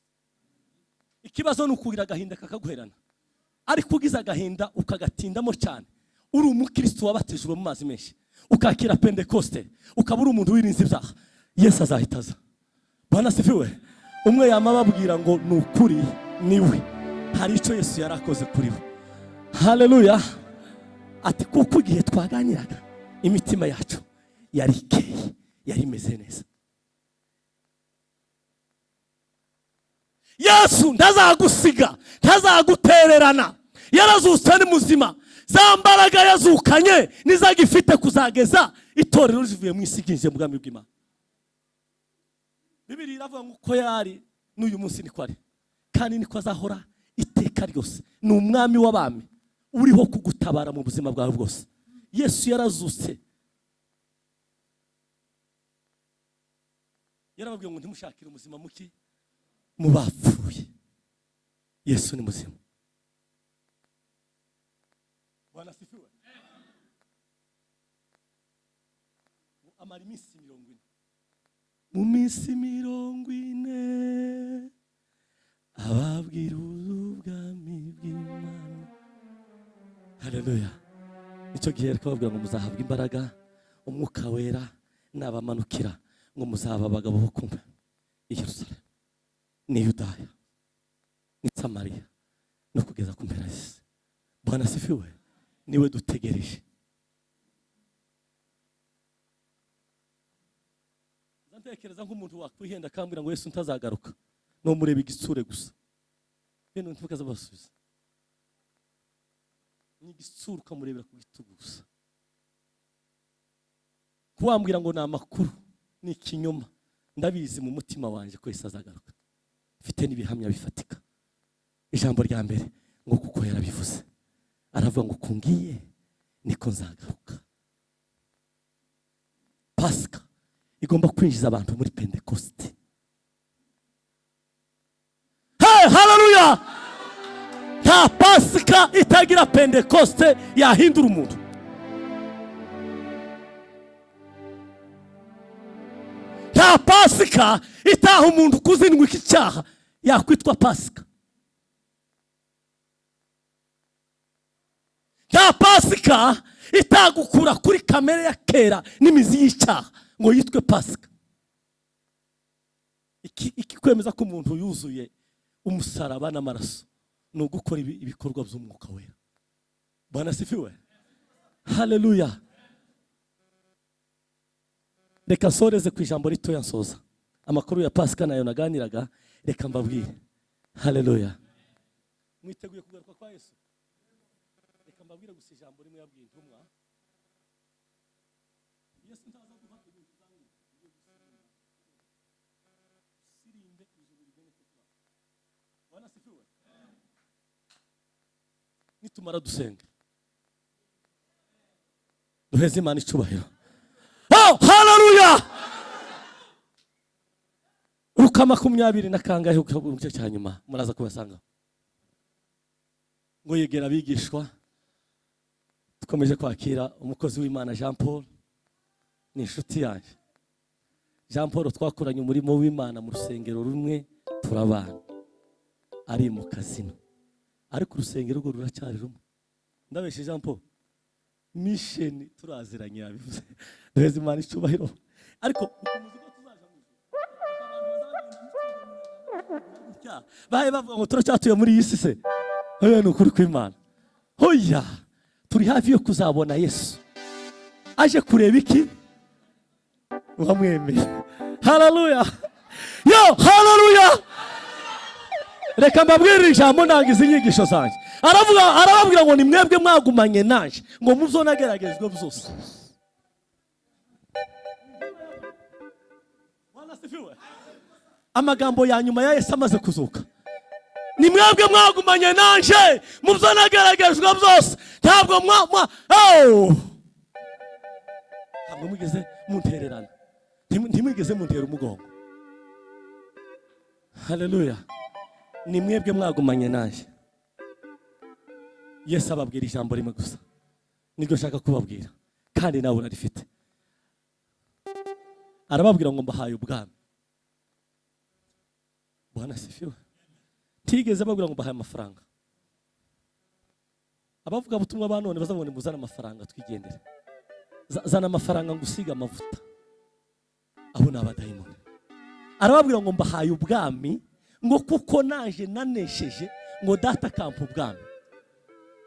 Speaker 1: Ikibazo nukugira agahinda kakaguherana, ariko ugize agahinda ukagatindamo cyane, uri umukristo wabatejwe mu mazi menshi, ukakira Pentecoste, ukaba uri umuntu wirinze ibyaha, Yesu azahitaza. Bwana sifiwe. Umwe yamababwira ngo nukuri niwe, hari icyo Yesu yarakoze kuri bo. Haleluya. Ati kuko igihe twaganiraga imitima yacu yarikeye, yari imeze neza. Yesu ndazagusiga, ntazagutererana. Yarazutse ni muzima, za mbaraga yazukanye nizagifite kuzageza itorero rivuye mu isi ryinjiye mu bwami bw'Imana. Bibiliya iravuga ngo uko yari n'uyu munsi niko ari, kandi niko azahora iteka ryose. Ni umwami w'abami uriho kugutabara mu buzima bwawe bwose. Yesu yarazutse. Yarababwiye ngo ntimushakire ubuzima muki mu bapfuye. Yesu ni muzima. Bwana sifiwe. Amara iminsi 40. Mu minsi 40 ababwira ubwami bw'Imana. Haleluya. Icyo gihe bakababwira ngo muzahabwa imbaraga, umwuka wera nabamanukira, ngo muzaba abagabo bo kumwe i Yerusalemu, ni Yudaya, ni Samariya, no kugeza ku mpera y'isi. Bwana sifiwe. Niwe dutegereje. Ntekereza nk'umuntu wakwihenda akambwira ngo Yesu ntazagaruka, no mureba igisure gusa, bene ntukaza basubiza ni igisure ukamurebera ku gitugu gusa. Kuwambwira ngo ni amakuru ni ikinyoma. Ndabizi mu mutima wanje ko Yesu azagaruka, mfite n'ibihamya bifatika. Ijambo rya mbere ngo kuko yarabivuze, aravuga ngo kungiye niko nzagaruka. Pasika igomba kwinjiza abantu muri Pentecoste. Hey, haleluya. Nta Pasika itagira Pentecoste yahindura umuntu. Nta Pasika itaha umuntu kuzindwa icyaha yakwitwa Pasika. Nta Pasika itagukura kuri kamere ya kera n'imizi y'icyaha ngo yitwe Pasika. Iki kwemeza ko umuntu yuzuye umusaraba n'amaraso ni ugukora ibikorwa by'umwuka wera. Bwana sifiwe. Haleluya. Reka soreze ku ijambo rito yansoza. Amakuru ya Pasika nayo naganiraga, reka mbabwire. Haleluya. Mwiteguye kugaruka kwa Yesu? Reka mbabwire gusa ijambo rimwe yabwiye intumwa. Yesu ntaza gufata ibintu zangu. Sirinde ijuru rigene kuba. Bwana sifiwe. Nitumara dusenga, duheze Imana icubahiro. Oh, haleluya. Luka 20 na kangahe mu gice cya nyuma muraza kubasanga. Ngo yegera abigishwa, dukomeje kwakira umukozi w'Imana Jean Paul, ni inshuti yanjye. Jean Paul twakoranye umurimo w'Imana mu rusengero rumwe, turabana. Ari mu kazino, ariko urusengero rwo ruracyari rumwe. Ndabeshe Jean Paul, mission turaziranye yabivuze. Duheze Imana icubahiro. Ariko umuzi ko tuzaja mu bahe bavuga ngo turacyatuye muri iyi si se. Oya ni ukuri kw'Imana. Hoya turi hafi yo kuzabona Yesu aje kureba iki wamwemeye. Haleluya. Yo, haleluya. Reka mbabwire ijambo nangize inyigisho zanjye. Arababwira ngo ni mwebwe mwagumanye nanje ngo muzo nageragezwe byose. Bwana sifiwe. Amagambo ya nyuma ya Yesu amaze kuzuka, ni mwebwe mwagumanye nanje muzo nageragezwe byose. Ntabwo ntabwo mugeze muntererana, ntimwigeze muntera umugongo. haleluya. Ni mwebwe mwagumanye naje. Yesu ababwira ijambo rimwe gusa, niryo nshaka kubabwira, kandi nawe urarifite. Arababwira ngo mbahaye ubwami. Bwana sifiwe. Tigeze ababwira ngo mbahaye amafaranga. Abavuga butumwa banone bazabone muzana amafaranga twigendere. Zana amafaranga ngusiga amavuta. Aho nabadayimoni. Arababwira ngo mbahaye ubwami, ngo kuko naje nanesheje, ngo data kampa ubwami.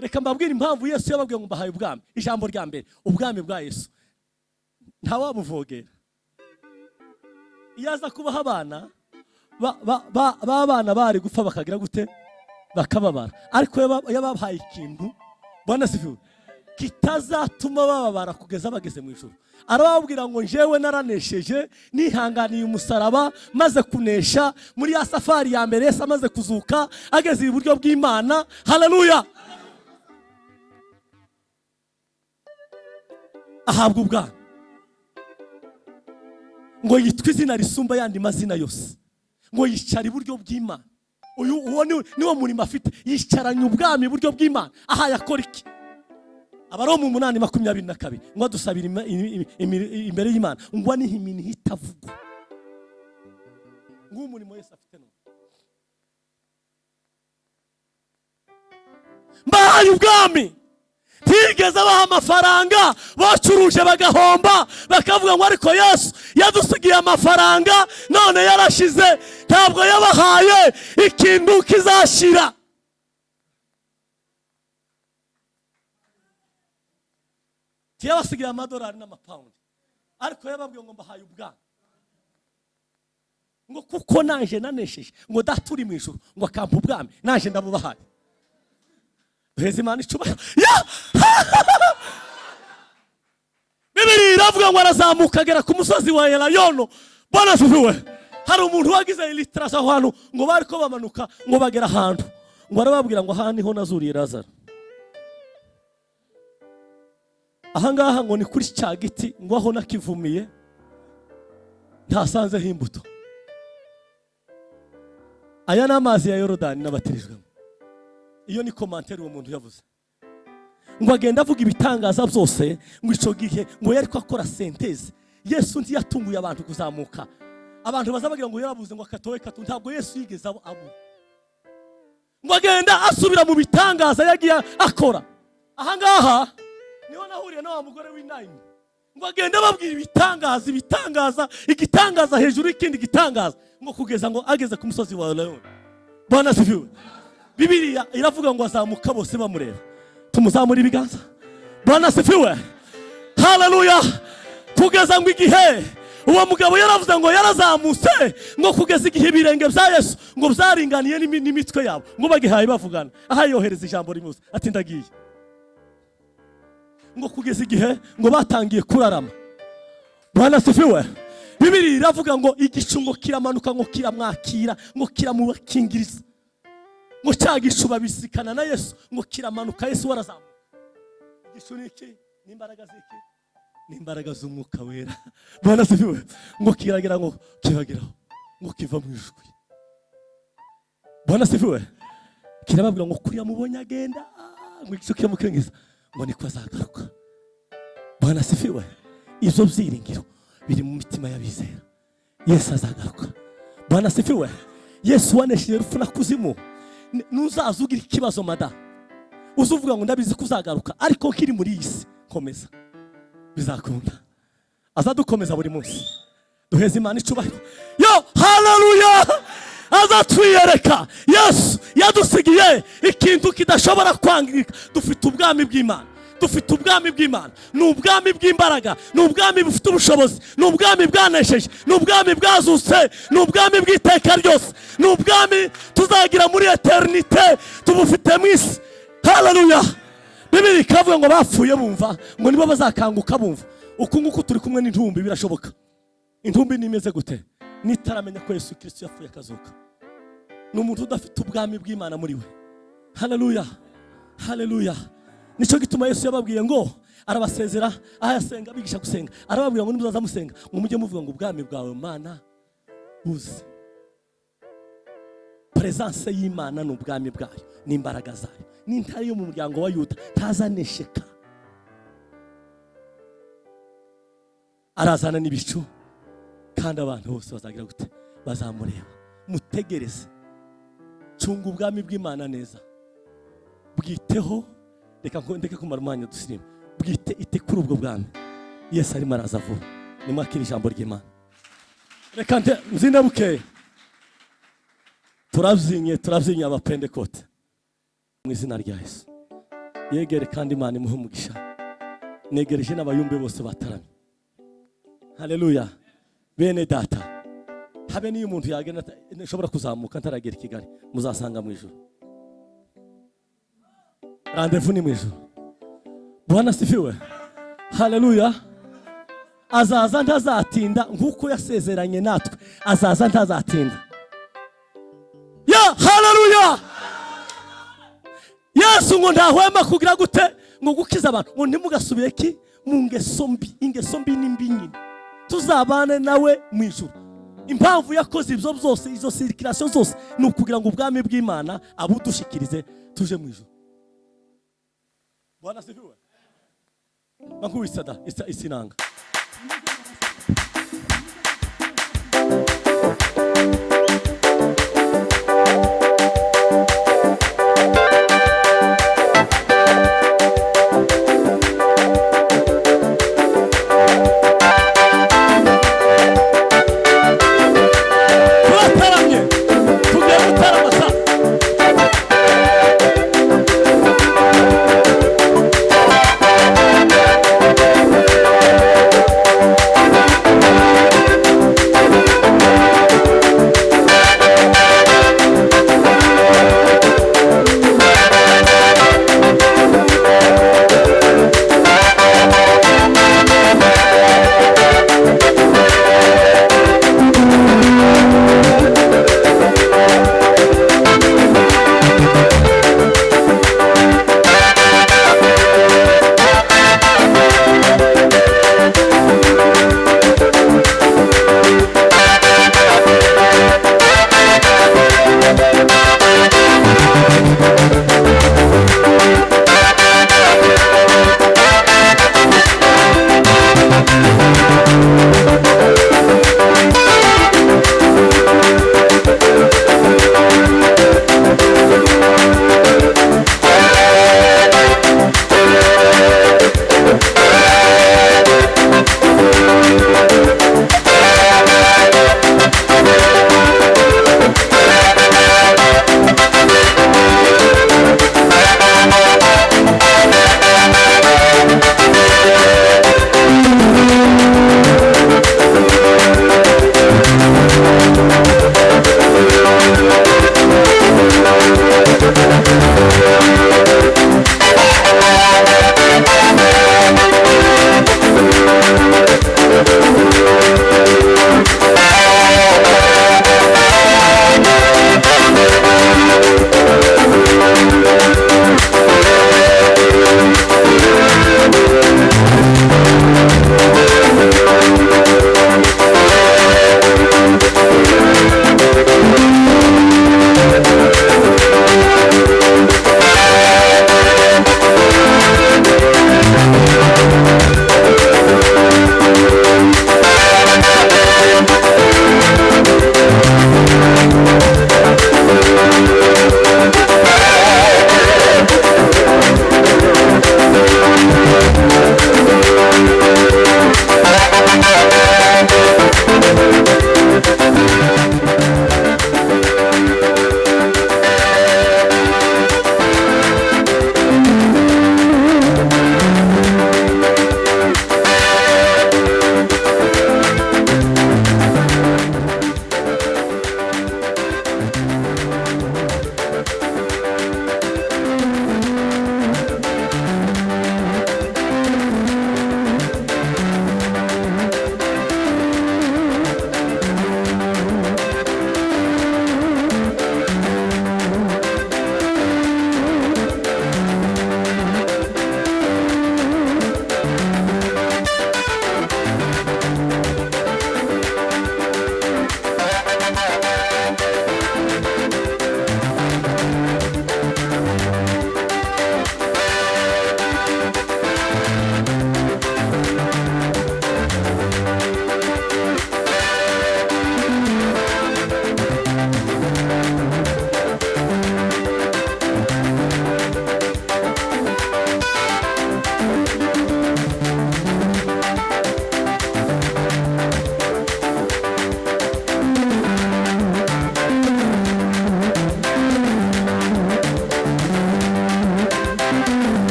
Speaker 1: Reka mbabwire impamvu Yesu yababwiye ngo mbahaye ubwami. Ijambo rya mbere, ubwami bwa Yesu nta wabuvogera. Iyaza kubaho abana b'abana bari gupfa bakagira gute, bakababara. Ariko yabahaye ikintu, Bwana sifiwe, kitazatuma bababara kugeza bageze mu ijuru. Arababwira ngo njyewe naranesheje, nihanganiye umusaraba, maze kunesha muri ya safari ya mbere. Yesu amaze kuzuka, ageze iburyo bw'Imana. Haleluya. Ahabwa ubwami, ngo yitwa izina risumba yandi mazina yose, ngo yicara iburyo bw'Imana. Uwo niwo murimo afite, yicaranye ubwami iburyo bw'Imana. Aha yakora iki? Abaroma 8:22 ngo adusabira imbere y'Imana, ngo niho imini hitavugwa. Ngo umurimo Yesu afite no mbahaye ubwami. Tigeze abaha amafaranga, bacuruje bagahomba, bakavuga ngo ariko Yesu yadusigiye amafaranga none yarashize. Ntabwo yabahaye ikintu kizashira. Tiyabasigiye amadolari n'amapaundi, ariko yababwiye ngo mbahaye ubwami, ngo kuko naje nanesheje, ngo data uri mu ijuru, ngo akampa ubwami, naje ndabubahaye. Duheze Imana icubahiro. Bibiri iravuga ngo arazamuka agera ku musozi wa Elayono. Bwana sifiwe. Hari umuntu wagize illiteracy aho hantu, ngo bariko bamanuka, ngo bagera ahantu, ngo arababwira ngo aha niho nazuriye Lazaro. Ahangaha ngo ni kuri cya giti, ngo aho nakivumiye ntasanzeho imbuto. Aya ni amazi ya Yorodani nabatirijwemo. Iyo ni commentaire uwo muntu yavuze. Ngo agenda avuga ibitangaza byose, ngo ico gihe ngo yari akora synthèse. Yesu ndi yatunguye abantu kuzamuka. Abantu bazabagira ngo yarabuze ngo akatowe katu, ntabwo Yesu yigeze abo. Ngo agenda asubira mu bitangaza yagiye akora. Ahangaha niho nahuriye na wa mugore w'Inayini. Ngo agenda babwira ibitangaza, igitangaza hejuru y'ikindi gitangaza, ngo kugeza ngo ageze ku musozi wa Elayono. Bwana sifiwe. Bibiliya iravuga ngo azamuka bose bamureba. Tumuzamura ibiganza. Bwana sifiwe. Haleluya. Kugeza ngo igihe uwo mugabo yaravuze ngo yarazamutse, ngo kugeza igihe ibirenge bya Yesu ngo byaringaniye n'imitwe yabo, ngo bagihaye bavugana. Aha yohereza ijambo rimuze ati ndagiye. Ngo kugeza igihe ngo batangiye kurarama. Bwana sifiwe. Bibiliya iravuga ngo igicu ngo kiramanuka, ngo kiramwakira, ngo kiramubakingiriza. Ngo cyagishu babisikana na Yesu, ngo kiramanuka, Yesu warazamuka. Igishu niki? N'imbaraga ziki? N'imbaraga z'Umwuka Wera. Bwana sifiwe. Ngo kiragira ngo kibagiraho, ngo kiva mu ijwi. Bwana sifiwe. Kirababwira ngo kuri yamubonye agenda, ngo igishu kiramukengeza, ngo niko azagaruka. Bwana sifiwe. Izo byiringiro biri mu mitima y'abizera. Yesu azagaruka. Bwana sifiwe. Yesu wanesheje urupfu na kuzimu. Nuzazugira ikibazo mada, uzuvuga ngo ndabizi kuzagaruka, ariko kiri muri isi komeza, bizakunda. Azadukomeza buri munsi. Duheze Imana icubahiro. Yo haleluya. Azatwiyereka. Yesu yadusigiye ikintu kidashobora kwangirika. Dufite ubwami bw'Imana. Dufite ubwami bw'Imana. Ni ubwami bw'imbaraga, ni ubwami bufite ubushobozi, ni ubwami bwanesheje, ni ubwami bwazutse, ni ubwami bw'iteka ryose, ni ubwami tuzagira muri eternite, tubufite mu isi. Haleluya. Bibiliya ikavuga ngo bapfuye bumva, ngo nibo bazakanguka bumva. Uku nguku turi kumwe n'intumbi birashoboka. Intumbi nimeze gute? Nitaramenya ko Yesu Kristo yapfuye akazuka. Ni umuntu udafite ubwami bw'Imana muri we. Haleluya. Haleluya. Nico gituma Yesu yababwiye ngo arabasezera, ayasenga bigisha gusenga. Arababwira ngo nimuzaza musenga, ngo mujye muvuga ngo ubwami bwawe Mana buze. presence y'Imana n'ubwami bwayo n'imbaraga zayo n'intare yo mu muryango wa Yuda ntazanesheka. Arazana n'ibicu kandi abantu bose bazagira gute bazamureba. Mutegereze, cunga ubwami bw'Imana neza, bwiteho. Reka ndeke kumara umwanya dusirima, bwite ite kuri ubwo bwami. Yesu arimo araza vuba, nimwakira ijambo ry'Imana. Reka nzindabuke turavyinya abapentekote mu izina rya Yesu. Yegere kandi Imana imuhe umugisha. Negereje n'abayumbe bose bataramye. Haleluya. Bene data, habe niyo umuntu yagenda nshobora kuzamuka ntaragera i Kigali, muzasanga mu ijuru. Rendez-vous ni mu ijuru. Bwana sifiwe. Haleluya. Azaza ntazatinda nkuko yasezeranye natwe. Azaza ntazatinda. Ya haleluya. Yesu ngo ntahwema kugira gute ngo gukiza abantu. Ngo ntimugasubire ki mu ngeso mbi. Ingeso mbi n'imbi nyine. Tuzabane nawe mu ijuru. Impamvu yakoze ibyo byose, izo circulation zose ni ukugira ngo ubwami bw'Imana abudushikirize tuje mu ijuru. Bwana sifiwe. Makuisada isinanga.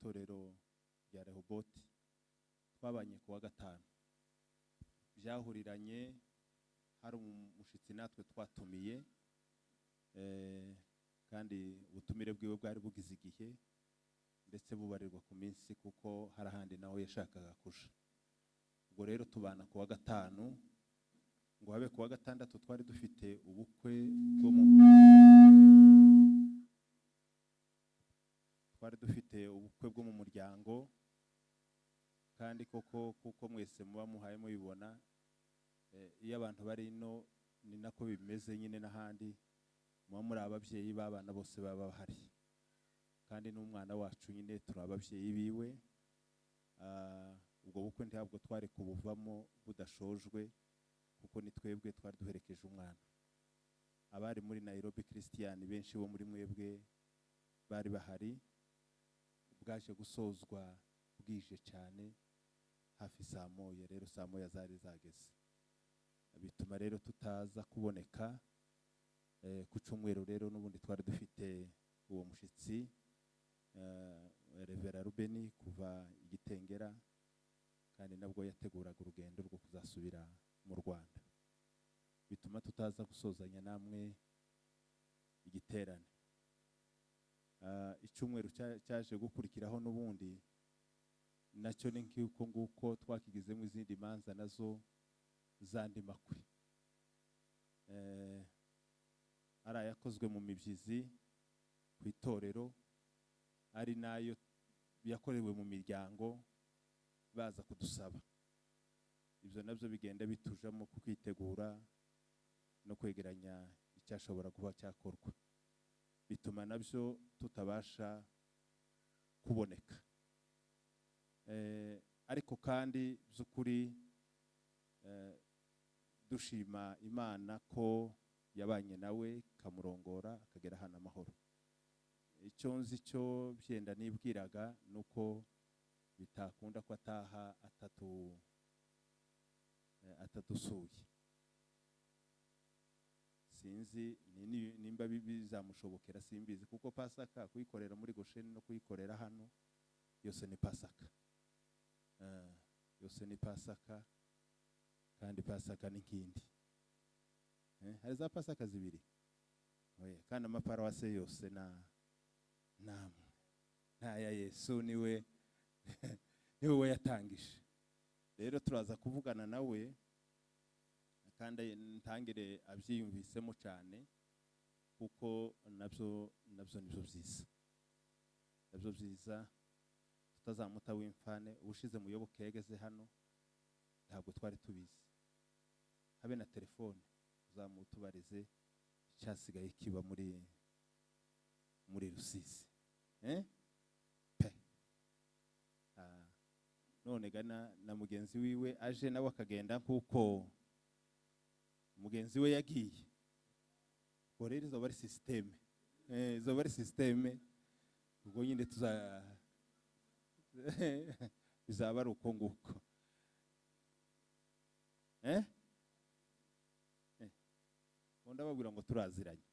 Speaker 3: itorero rya Rehoboti twabanye ku wa gatanu byahuriranye hari umushitsi natwe twatumiye kandi ubutumire bwiwe bwari bugize igihe ndetse bubarirwa ku minsi kuko hari ahandi naho yashakaga kuja. Ubwo rero tubana ku wa gatanu ngo habe ku wa gatandatu twari dufite ubukwe bwo mu muryango kandi koko kuko mwese muba muhaye mubibona iyo abantu bari ino ni nako bimeze nyine n'ahandi muba muri ababyeyi b'abana bose baba bahari kandi n'umwana wacu nyine turi ababyeyi biwe. Ubwo bukwe ntabwo twari kubuvamo budashojwe kuko ni twebwe twari duherekeje umwana. Abari muri Nairobi Christian benshi bo muri mwebwe bari bahari. Bwaje gusozwa bwije cyane hafi saa moya, rero saa moya zari zageze bituma rero tutaza kuboneka ku cyumweru. Rero n'ubundi twari dufite uwo mushitsi Revera Rubeni kuva Igitengera kandi nabwo yateguraga urugendo rwo kuzasubira mu Rwanda, bituma tutaza gusozanya namwe igiterane. Icyumweru cyaje gukurikiraho n'ubundi nacyo ni nk'uko nguko twakigizemo izindi manza nazo zandi makwe ari ayakozwe mu mibyizi ku itorero, ari nayo yakorewe mu miryango baza kudusaba. Ibyo nabyo bigenda bitujamo ku kwitegura no kwegeranya icyashobora kuba cyakorwa, bituma nabyo tutabasha kuboneka. Ariko kandi by'ukuri dushima Imana ko yabanye nawe kamurongora akagera hano amahoro. Icyo nzi cyo byenda nibwiraga nuko bitakunda ko ataha atadusuye. Sinzi nimba bizamushobokera, simbizi kuko Pasaka kuyikorera muri Gosheni no kuyikorera hano yose ni Pasaka. Yose ni Pasaka kandi Pasaka ni nkindi. Hari za Pasaka zibiri kandi amaparuwase yose nta ya Yesu niwe yatangije. Rero turaza kuvugana nawe kandi ntangire abyiyumvisemo cyane kuko nabyo nibyo byiza. Nabyo byiza tutazamuta w'imfane. Ubushize muyoboke yageze hano ntabwo twari tubizi, habe na telefone uzamutubarize cyasigaye kiba muri Rusizi none gana na mugenzi wiwe aje nawe akagenda nkuko mugenzi we yagiye. Ubwo rero izo bari systeme ubwo nyine bizaba ari uko nguko. Ndababwira ngo turaziranye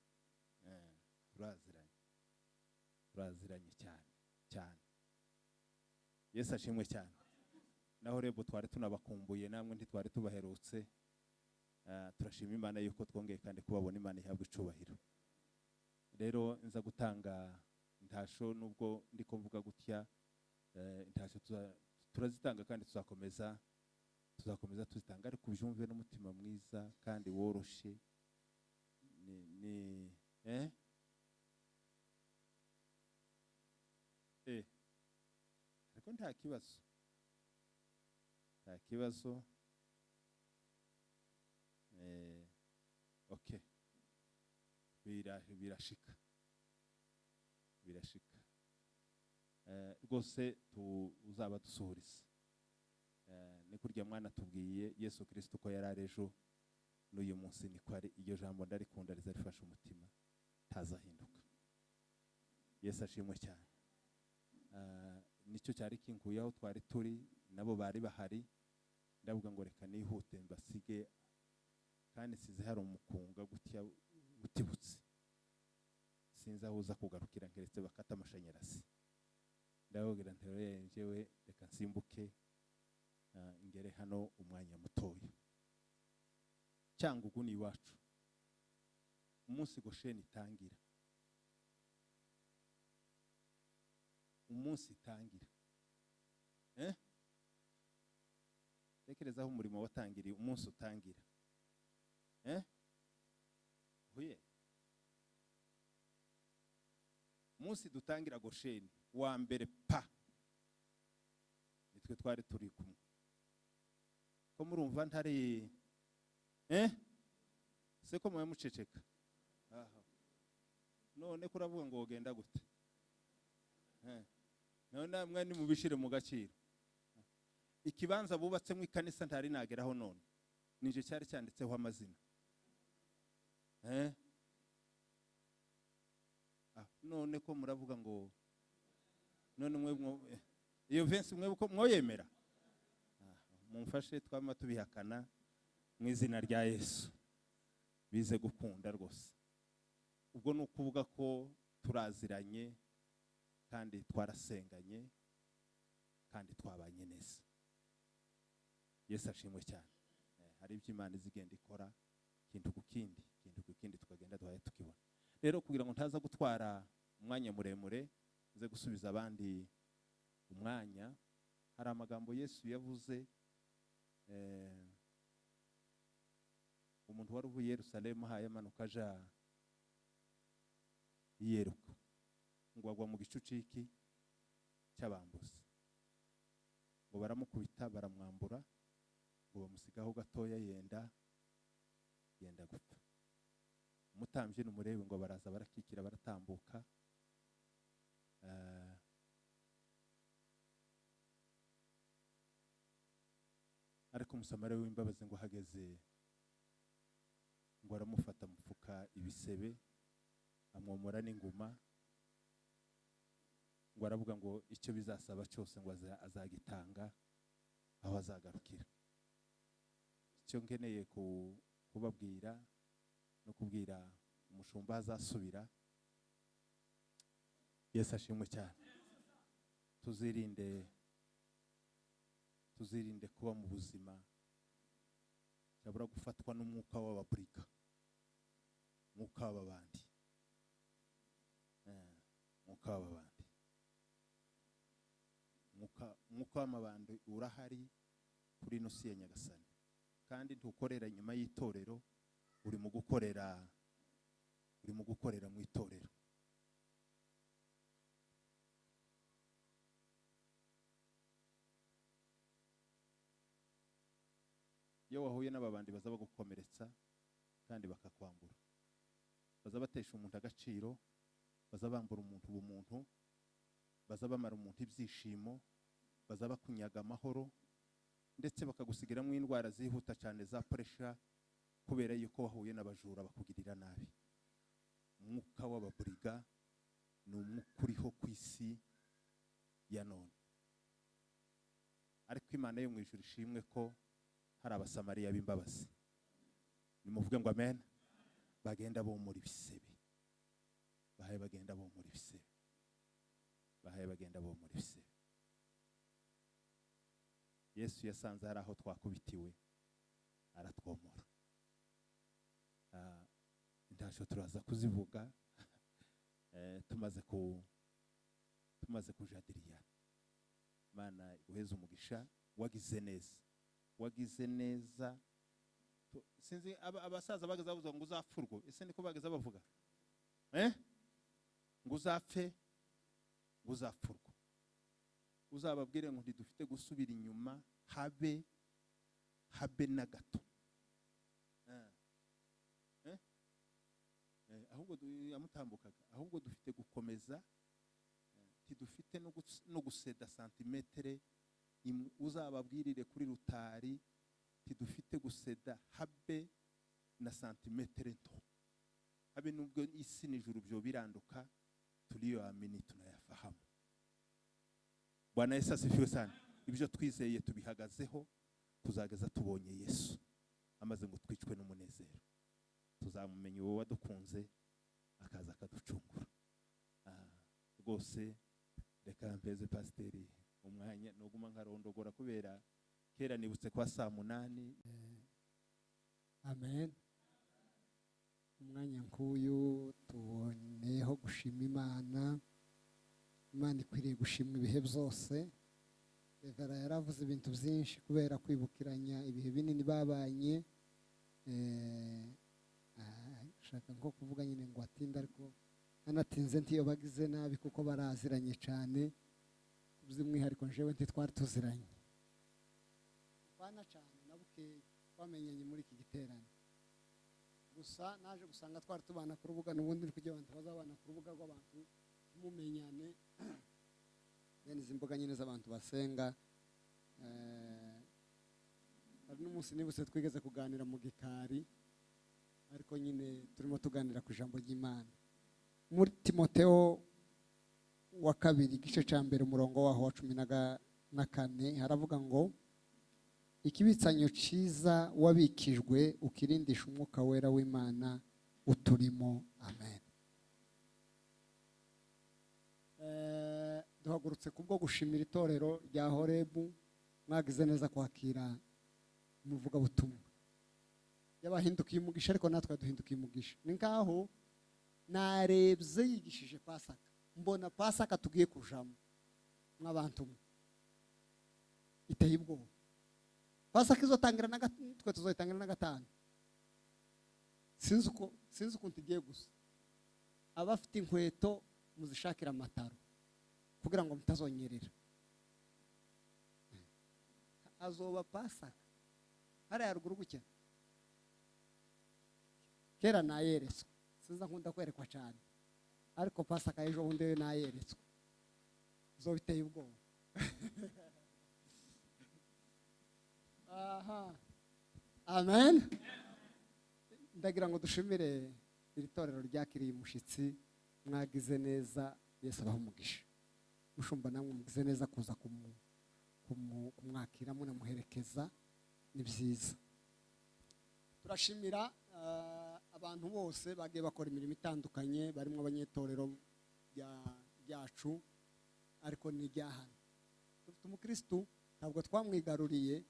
Speaker 3: cyane. Yesu ashimwe cyane. Naho rebo twari tunabakumbuye namwe ntitwari tubaherutse. Turashima Imana yuko twongeye kandi kubabona. Imana ihabwa icubahiro. Rero nza gutanga intasho nubwo ndiko mvuga gutya, intasho turazitanga kandi tuzakomeza tuzitanga, ariko ubyumve n'umutima mwiza kandi woroshe. Ariko nta kibazo. Okay, birashika rwose uzaba dusuhuriza. Ni kurya mwana tubwiye Yesu Kristo ko yararejo n'uyu munsi ni kwari. Iyo jambo ndarikunda rizarifasha umutima tazahinduka. Yesu ashimwe cyane. Nicyo cyari kinkuye aho twari turi, nabo bari bahari. Ndavuga ngo reka nihute mbasige kandi size hari umukunga gutya gutibutse. Sinzi aho uza kugarukira ngeretse bakata amashanyarazi. ndababwira nti njyewe reka nsimbuke ingere hano umwanya mutoya cyangwa uguni iwacu umunsi Gosheni itangira umunsi itangira tekerezaho umurimo watangiriye umunsi utangira huye umunsi dutangira Gosheni wa mbere pa nitwe twari turi kumwe ko murumva ntari se ko muwe muceceka none kuravuga ngo ugenda gute none namwe ni mubishire mu gaciro ikibanza bubatse mu ikanisa ntari nageraho none nije cyari cyanditseho amazina none ko muravuga ngo none mwe iyo Vince mwe uko mwoyemera mumfashe twama tubihakana mu izina rya Yesu bize gukunda rwose ubwo nukuvuga ko turaziranye kandi twarasenganye kandi twabanye neza Yesu ashimwe cyane hari ibyo Imana izigenda ikora kintu kukindi tukagenda duhaye tukibona rero kugira ngo ntaza gutwara umwanya muremure nze gusubiza abandi umwanya hari amagambo Yesu yavuze umuntu wari uvuye Yerusalemu haye amanuka aja Yeriko ngo agwa mu gicuciki cy'abambuzi ngo baramukubita baramwambura ngo bamusigaho gatoya yenda gupfa umutambyi n'umurebe ngo baraza barakikira baratambuka ariko umusamariya w'imbabazi ngo hageze ngo aramufata mupfuka ibisebe amwomora n'inguma ngo aravuga ngo icyo bizasaba cyose ngo azagitanga aho azagarukira icyo nkeneye kubabwira no kubwira umushumba azasubira Yesu ashimwe cyane tuzirinde kuba mu buzima cyabura gufatwa n'umwuka w'ababurika umwuka w'ababandi umwuka w'amabandi urahari kuri ino si ya Nyagasani kandi ntukorera nyuma y'itorero uri mu gukorera mu itorero iyo wahuye n'ababandi baza bagukomeretsa kandi bakakwambura baza batesha umuntu agaciro baza bambura umuntu ubumuntu baza bamara umuntu ibyishimo baza bakunyaga amahoro ndetse bakagusigiramo indwara zihuta cyane za pressure kubera yuko wahuye n'abajura bakugirira nabi umwuka w'ababuriga ni umwuka uriho ku isi ya none ariko Imana yo mu ijuru ishimwe ko hari abasamariya b'imbabazi nimuvuge ngo amen bagenda bomura ibisebe bagenda bomura ibisebe Yesu yasanze hari aho twakubitiwe aratwomora intasho turaza kuzivuga tumaze kujadiriya Imana guheza umugisha wagize neza sinzi abasaza bageze bavuga ngo uzapfurwe ese niko bageze bavuga ngo uzapfe ngo uzapfurwe uzababwire ngo ntidufite gusubira inyuma habe na gato ahubwo yamutambukaga ahubwo dufite gukomeza tidufite no guseda santimetere uzababwirire kuri rutari tidufite guseda habe na santimetere nto habe nubwo isi n'ijuru byo biranduka tuliyoamini tunayafahamu Bwana Yesu asifiwe sana ibyo twizeye tubihagazeho kuzageza tubonye Yesu amaze ngo twicwe n'umunezero tuzamumenye wowe wadukunze akaza akaducungura rwose reka mpeze pasiteri umwanya nuguma nkarondogora kubera kera nibutse kwa saa 8.
Speaker 2: Amen. Umwanya nk'uyu tuboneyeho gushima Imana. Imana ikwiriye gushimwa ibihe byose. Revera yaravuze ibintu byinshi kubera kwibukiranya ibihe binini babanye. Shaka nko kuvuga nyine ngo atinda, ariko anatinze ntiyo bagize nabi kuko baraziranye cyane. By'umwihariko njewe ntitwari tuziranye. Kwana cyane nabuke twamenyanye muri iki giterane. Gusa naje gusanga twari tubana ku rubuga, n'ubundi kugira abantu bazabana ku rubuga rw'abantu tumumenyane. Bene izi mbuga nyine z'abantu basenga. Hari n'umunsi nibutse twigeze kuganira mu gikari, ariko nyine turimo tuganira ku ijambo ry'Imana. Muri Timotheo wa 2 igice cya mbere umurongo waho wa 14 haravuga ngo ikibitsanyo cyiza wabikijwe ukirindisha umwuka wera w'Imana uturimo. Amen. Duhagurutse kubwo gushimira itorero rya Horebu, mwagize neza kwakira umuvuga butumwa. Yabahindukiye umugisha, ariko natwe duhindukiye umugisha. Ni ngaho narebye yigishije Pasaka, mbona Pasaka tugiye kujamo nk'abantu iteye ubwoba. Pasaka izotangira na twe tuzoyitangira na 5. Sinzi ukuntu igiye gusa. Abafite inkweto muzishakira amataro kugira ngo mutazonyerera. Azoba Pasaka hariya ruguru gutya. Kera nayeretswe, sinza nkunda kwerekwa cyane, ariko Pasaka ejo bundi nayeretswe. Zo biteye ubwoba. Aha. Amen. Ndagira ngo dushimire iri torero ryakiriye umushitsi. Mwagize neza, Yesu abaho umugisha. Mushumba namwe mugize neza kuza kumwakira munamuherekeza, ni byiza. Turashimira abantu bose bagiye bakora imirimo itandukanye, barimo abanyetorero byacu, ariko ni ryahano. Dufite umukristo, ntabwo twamwigaruriye,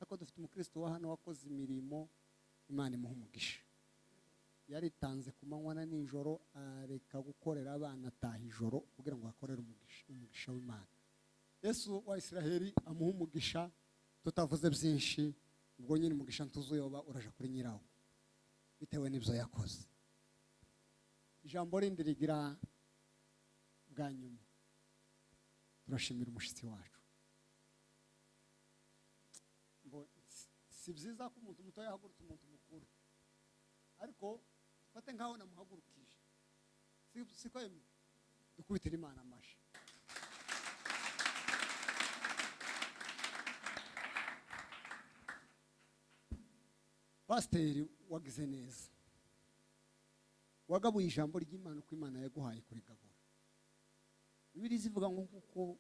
Speaker 2: ariko dufite umukristo wa hano wakoze imirimo. Imana imuha umugisha. Yaritanze ku manywa na nijoro, areka gukorera abana ataha ijoro kugira ngo akorere umugisha w'Imana. Yesu wa Isiraheli amuha umugisha, tutavuze byinshi. Ubwo nyine umugisha ntuzuyoba uraje kuri nyirawo bitewe n'ibyo yakoze. Ijambo rindi rigira bwa nyuma. Turashimira umushitsi wacu. Si byiza ko umuntu muto yahagurutse umuntu mukuru, ariko fate nkaho namuhagurukije. Siko yemwe dukubitira Imana amashi. Pasiteri wagize neza, wagabuye ijambo ry'Imana uko Imana yaguhaye kurigabura. Bibiliya zivuga ngo kuko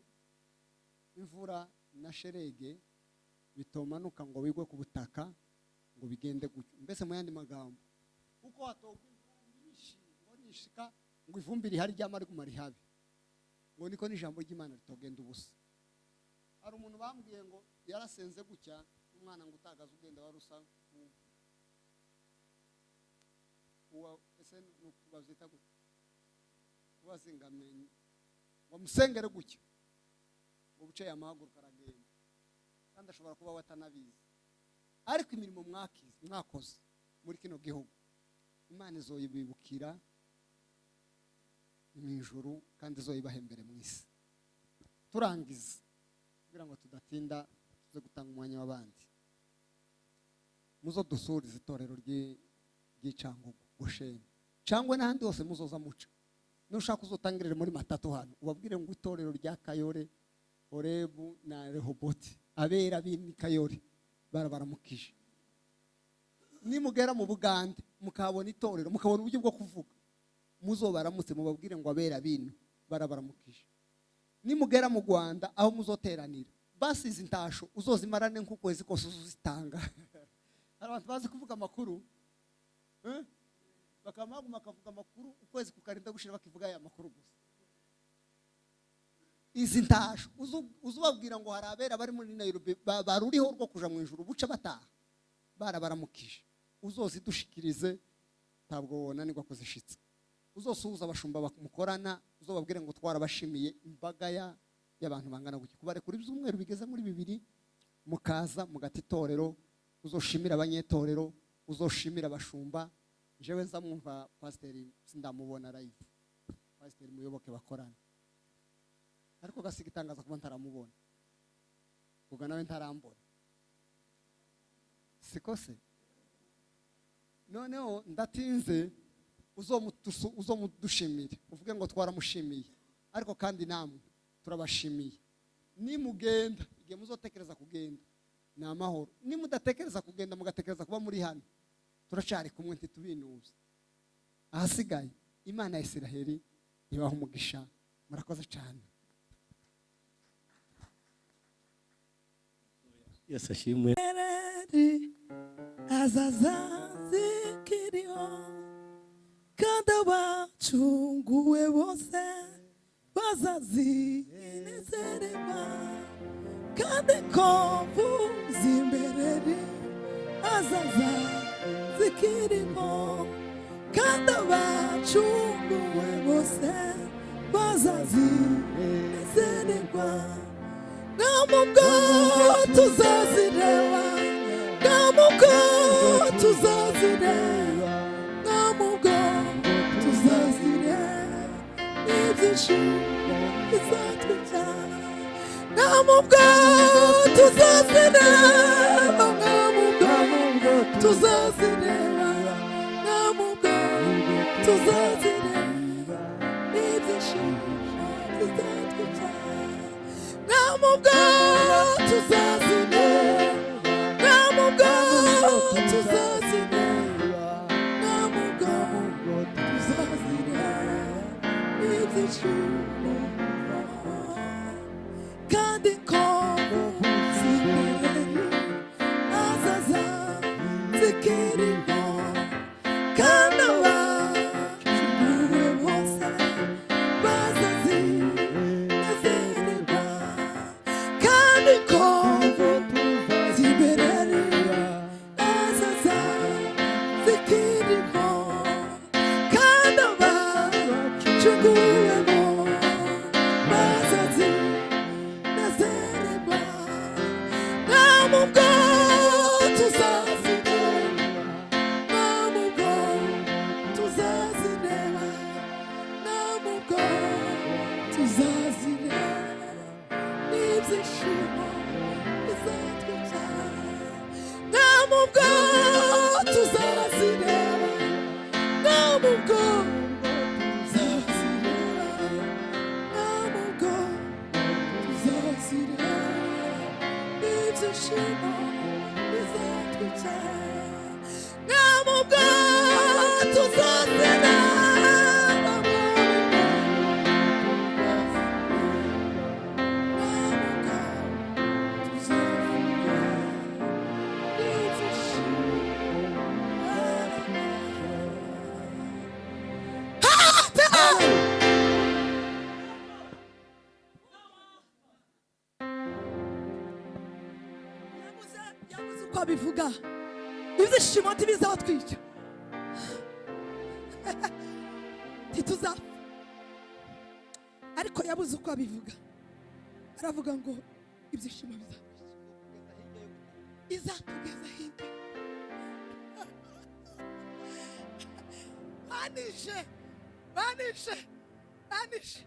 Speaker 2: imvura na sherege bitomanuka ngo bigwe ku butaka ngo bigende gutyo. Mbese mu yandi magambo, uko hatogwa imvura nyinshi ngo nishika ngo ivumbi rihari ryama riguma rihabe, ngo niko n'ijambo ry'Imana ritogenda ubusa. Hari umuntu bambwiye ngo yarasenze gutya, umwana ngo utagaza ugenda warusa ese nukubavyita gutya wazingamenye wamusengere gutya ngo buce yamahaguruka aragenda, kandi ashobora kuba watanabizi. Ariko imirimo mwakoze muri kino gihugu, Imana izoyibibukira mu ijuru kandi izoyibahembere mu isi. Turangiza kugira ngo tudatinda, tuze gutanga umwanya w'abandi. Muzo dusurize itorero ry'Icyangugu, Gosheni, cyangwa n'ahandi hose muzoza muca. Nushaka uzotangirire muri Matatu hano, ubabwire ngo itorero rya Kayore, Horebu na Rehoboti, abera b'ini Kayore barabaramukije. Nimugera mu Bugande mukabona itorero, mukabona uburyo bwo kuvuga, muzobaramutse mubabwire ngo abera b'ino barabaramukije. Nimugera mu Rwanda aho muzoteranira, basize intasho uzozimarane nk'ukwezi kose uzitanga. Hari abantu bazi kuvuga amakuru, bakamaguma akavuga amakuru ukwezi kukarinda gushira bakivuga aya makuru gusa. izi ntasho uzubabwira ngo hari abera bari muri Nairobi baruriho rwo kuja mu ijuru buca bataha barabaramukije, uzozidushikirize ntabwo wonanirwa kuzishitsa. Uzosuhuza abashumba bamukorana, uzobabwire ngo twarabashimiye imbaga y'abantu bangana gutya, kubare kuri byumweru bigeze muri 2 mukaza mugati itorero, uzoshimira abanyetorero, uzoshimira abashumba. Jewe nzamwumva pasiteri sindamubona live, pasiteri muyoboke bakorana, ariko gasiga itangaza kuba ntaramubona, ubwo nawe ntarambona, siko se? Noneho ndatinze uzomudushimire, uvuge ngo twaramushimiye, ariko kandi namwe turabashimiye. Nimugenda igihe muzotekereza kugenda ni amahoro, nimudatekereza kugenda mugatekereza kuba muri hano, turacari kumwe ntitubinuze. Ahasigaye Imana ya Isiraheli ibaha umugisha, murakoze cyane.
Speaker 1: Yesu ashimwe.
Speaker 4: Azaza zikiriho kandi abacunguwe bose bazazinezererwa, kandi inkovu z'imbere azaza zikiriho kandi abacunguwe bose bazazinezererwa. Ngamubwo tuzazireba, ngamubwo tuzazireba, ngamubwo tuzazireba, ibyishimo bizatwica. Ngamubwo tuzazireba, ngamubwo tuzazireba, ngamubwo tuzazireba, ibyishimo bizatwica. Ngamubwo tuzazireba, ngamubwo tuzazireba, ngamubwo tuzazireba, ibyishimo kandi inkovu z'imbere azaza zikiriho kandi abacunguwe bose bazazinezererwa, kandi inkovu z'imbere azaza zikiriho kandi abacunguwe bazazinezererwa. Ngamubwo tuzazireba, ngamubwo tuzazireba, ngamubwo tuzazireba, ibyishimo bizatwica. Ngamubwo tuzazireba, ngamubwo tuzazireba, ngamubwo tuzazireba, ibyishimo bizatwica. Ngamubwo tuzazireba, yabuze uko abivuga, ibyishimo ntibizatwica, ntituzapfa, ariko yabuze uko abivuga, aravuga ngo ibyishimo bizatwica, izatugeza hirya. banishe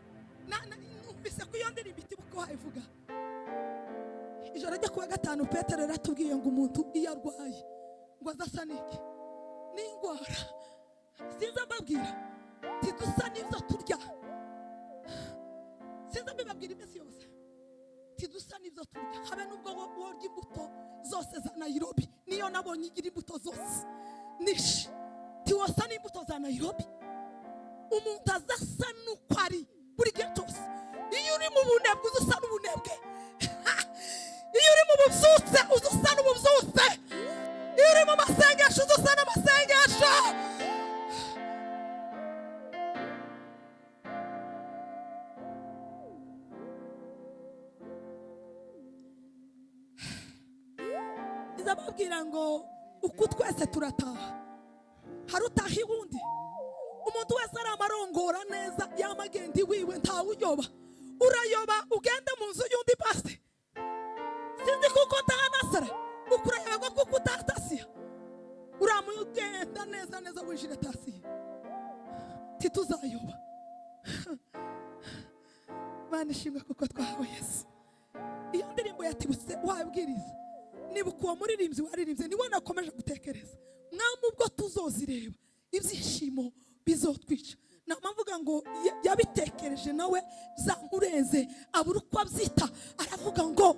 Speaker 4: numvise ko iyo ndirimbo itibuka wayivuga. Ijoro ryo kuwa gatanu Petero yaratubwiye ngo umuntu iyo arwaye ngo azasa n'iki n'indwara, sinza mbabwira tidusa n'ibyo turya, sinza mbibabwira iminsi yose tidusa n'ibyo turya, habe n'ubwo worya imbuto zose za Nairobi, niyo nabonye igira imbuto zose nishi tiwosa n'imbuto za Nairobi. Umuntu azasa n'uko ari buri gihe cyose. Iyo uri mu bunebwe uzusa n'ubunebwe, iyo uri mu bubyutse uzusa n'ububyutse, iyo uri mu masengesho uzusa n'amasengesho. baratubwira ngo uku twese turataha hari utaha iwundi. Umuntu wese aramarongora neza yamagenda iwiwe ntawe uyoba. Urayoba ugende mu nzu y'undi basi. Sinzi kuko utahanasara ukurayoba kuko utatasiya. Uramugenda neza neza wijire tasiya. Tituzayoba. Mana ishimwe kuko twahawe Yesu. Iyo ndirimbo yatibutse wabwiriza. Nibuka uwo muririmbyi waririmbye niwe nakomeje gutekereza. Mwami ubwo tuzozireba ibyishimo bizotwica. Namavuga ngo yabitekereje nawe zankurenze abura uko abyita aravuga ngo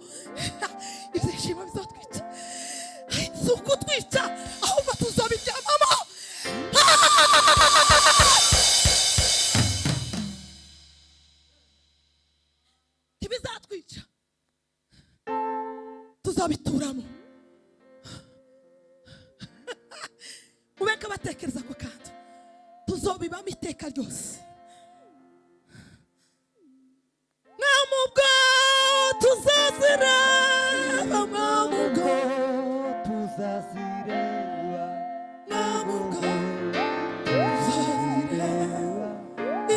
Speaker 4: ibyishimo bizotwica. Suko twica ahubwo tuzabiryamamo. Tibizatwica tuzabituramo. Ubeka batekereza ko kantu tuzobibamo iteka ryose. Mwamubwo tuzazireba, mwamubwo
Speaker 5: tuzazireba,
Speaker 4: mwamubwo tuzazireba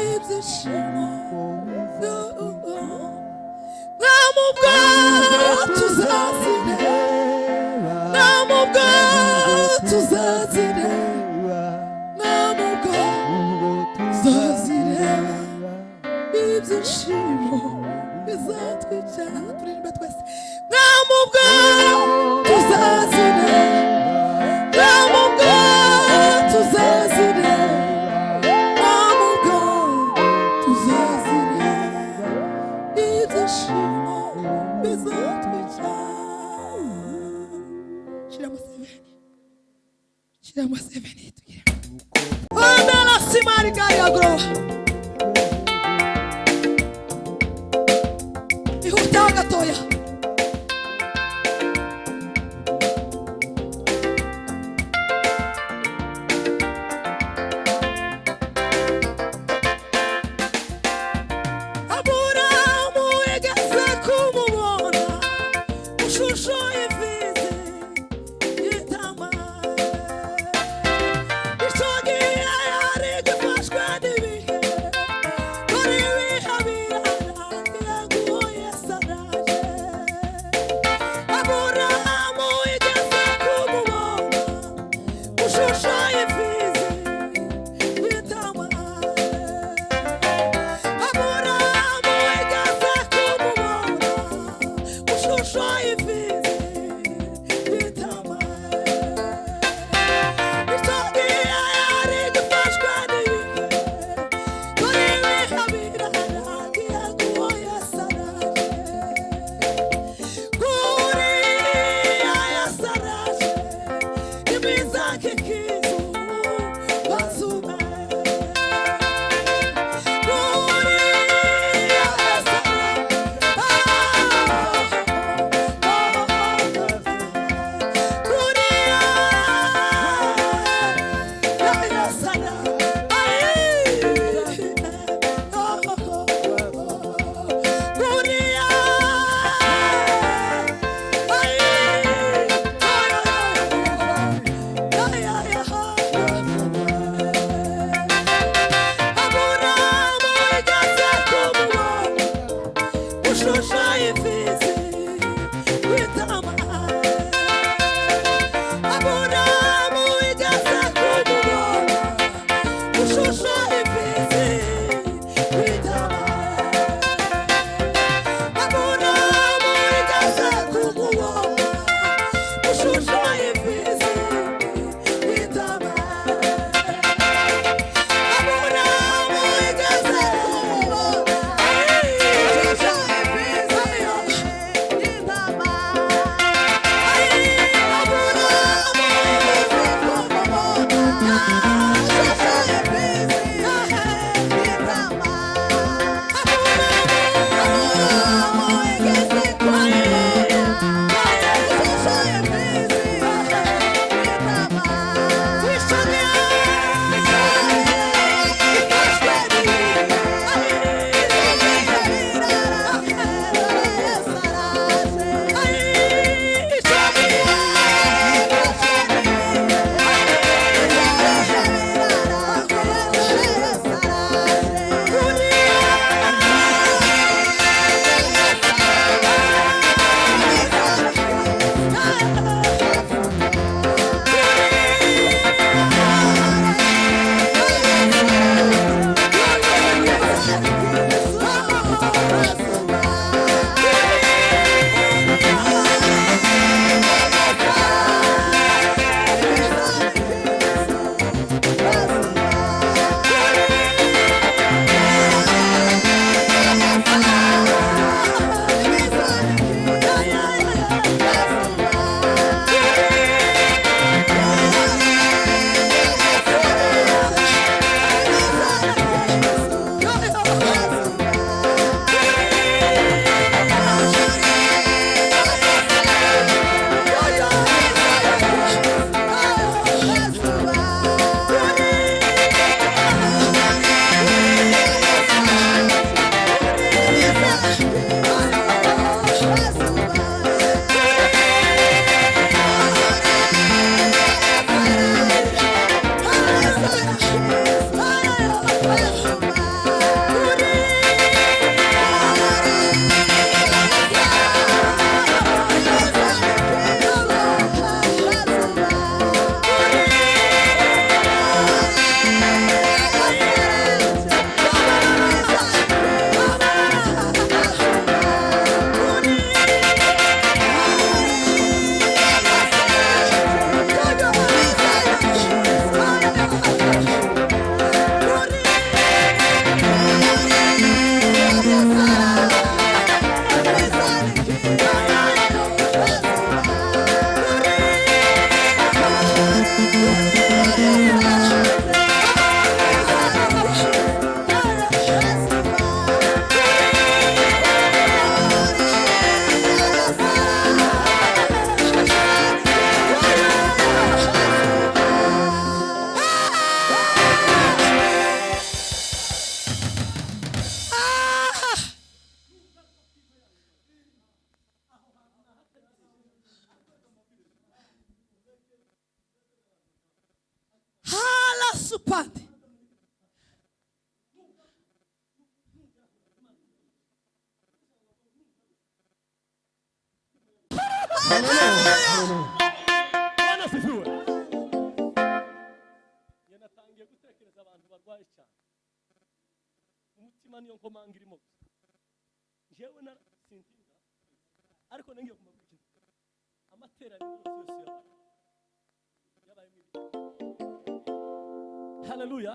Speaker 4: ibyishimo. Mwamubwo tuzazireba, mwamubwo tuzazireba, mwamubwo tuzazireba ibyishimo bizatwica. Turirimbe twese. Mwamubwo tuzazireba, mwamubwo tuzazireba, mwamubwo tuzazireba ibyishimo bizatwica. Shiramo 7. Shiramo 7 tugire. Onda la simari gaya gro. Ihuta gatoya. Aburamu egeze kumubona ushusho ivize yitama. Ishogiye yari gufashwa n'ibihe kuri bihabirana yaguye saraje. Aburamu egeze kumubona ushusho ivize yitama. Aburamu egeze kumubona ushusho ivize yitama. Ishogiye yari gufashwa n'ibihe kuri bihabirana yaguye saraje. Kuriya yasaraje imizake kizu bazume. Kuriya yasaraje kuriya yasaraje kuriya Yesu upande.
Speaker 1: Bwana asifiwe. Yanatangiye gutekereza abantu barwaye cyane. Umutima niyo nkomanga irimo. Jewe na sintinda. Ariko nangiye kumabwira. Amateraniro yose yabaye mibi. Haleluya.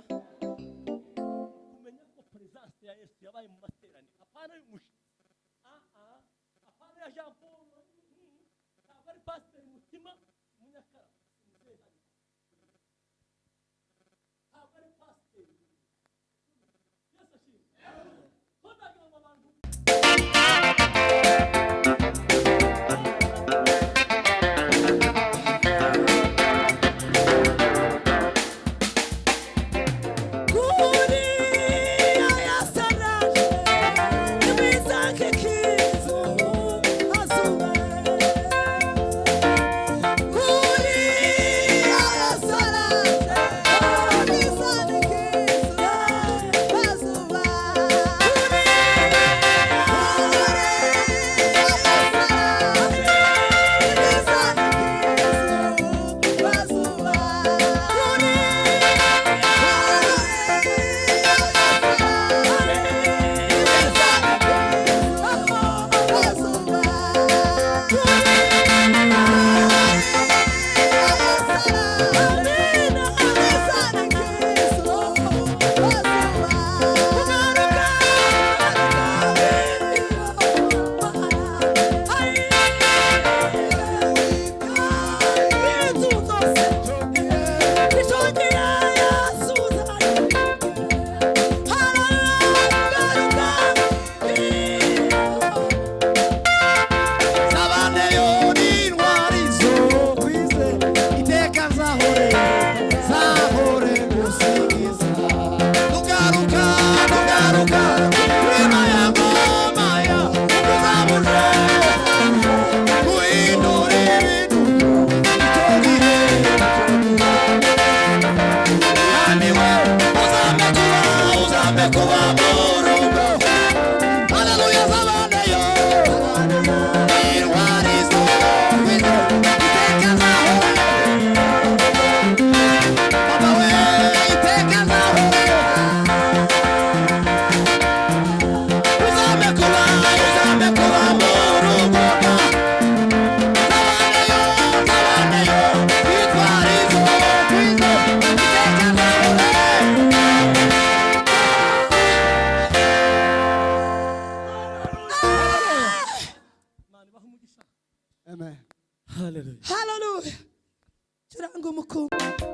Speaker 1: Kumenya ko presence ya Yesu yabaye mu materaniro. Apana y'umushi. Apana ya Jean Paul. Abari pastor mutima munyakara. Abari pastor. Yesu ashimwe. Hondaga abantu.
Speaker 2: Amen.
Speaker 1: Hallelujah.
Speaker 4: Hallelujah. Churanga umukumbi.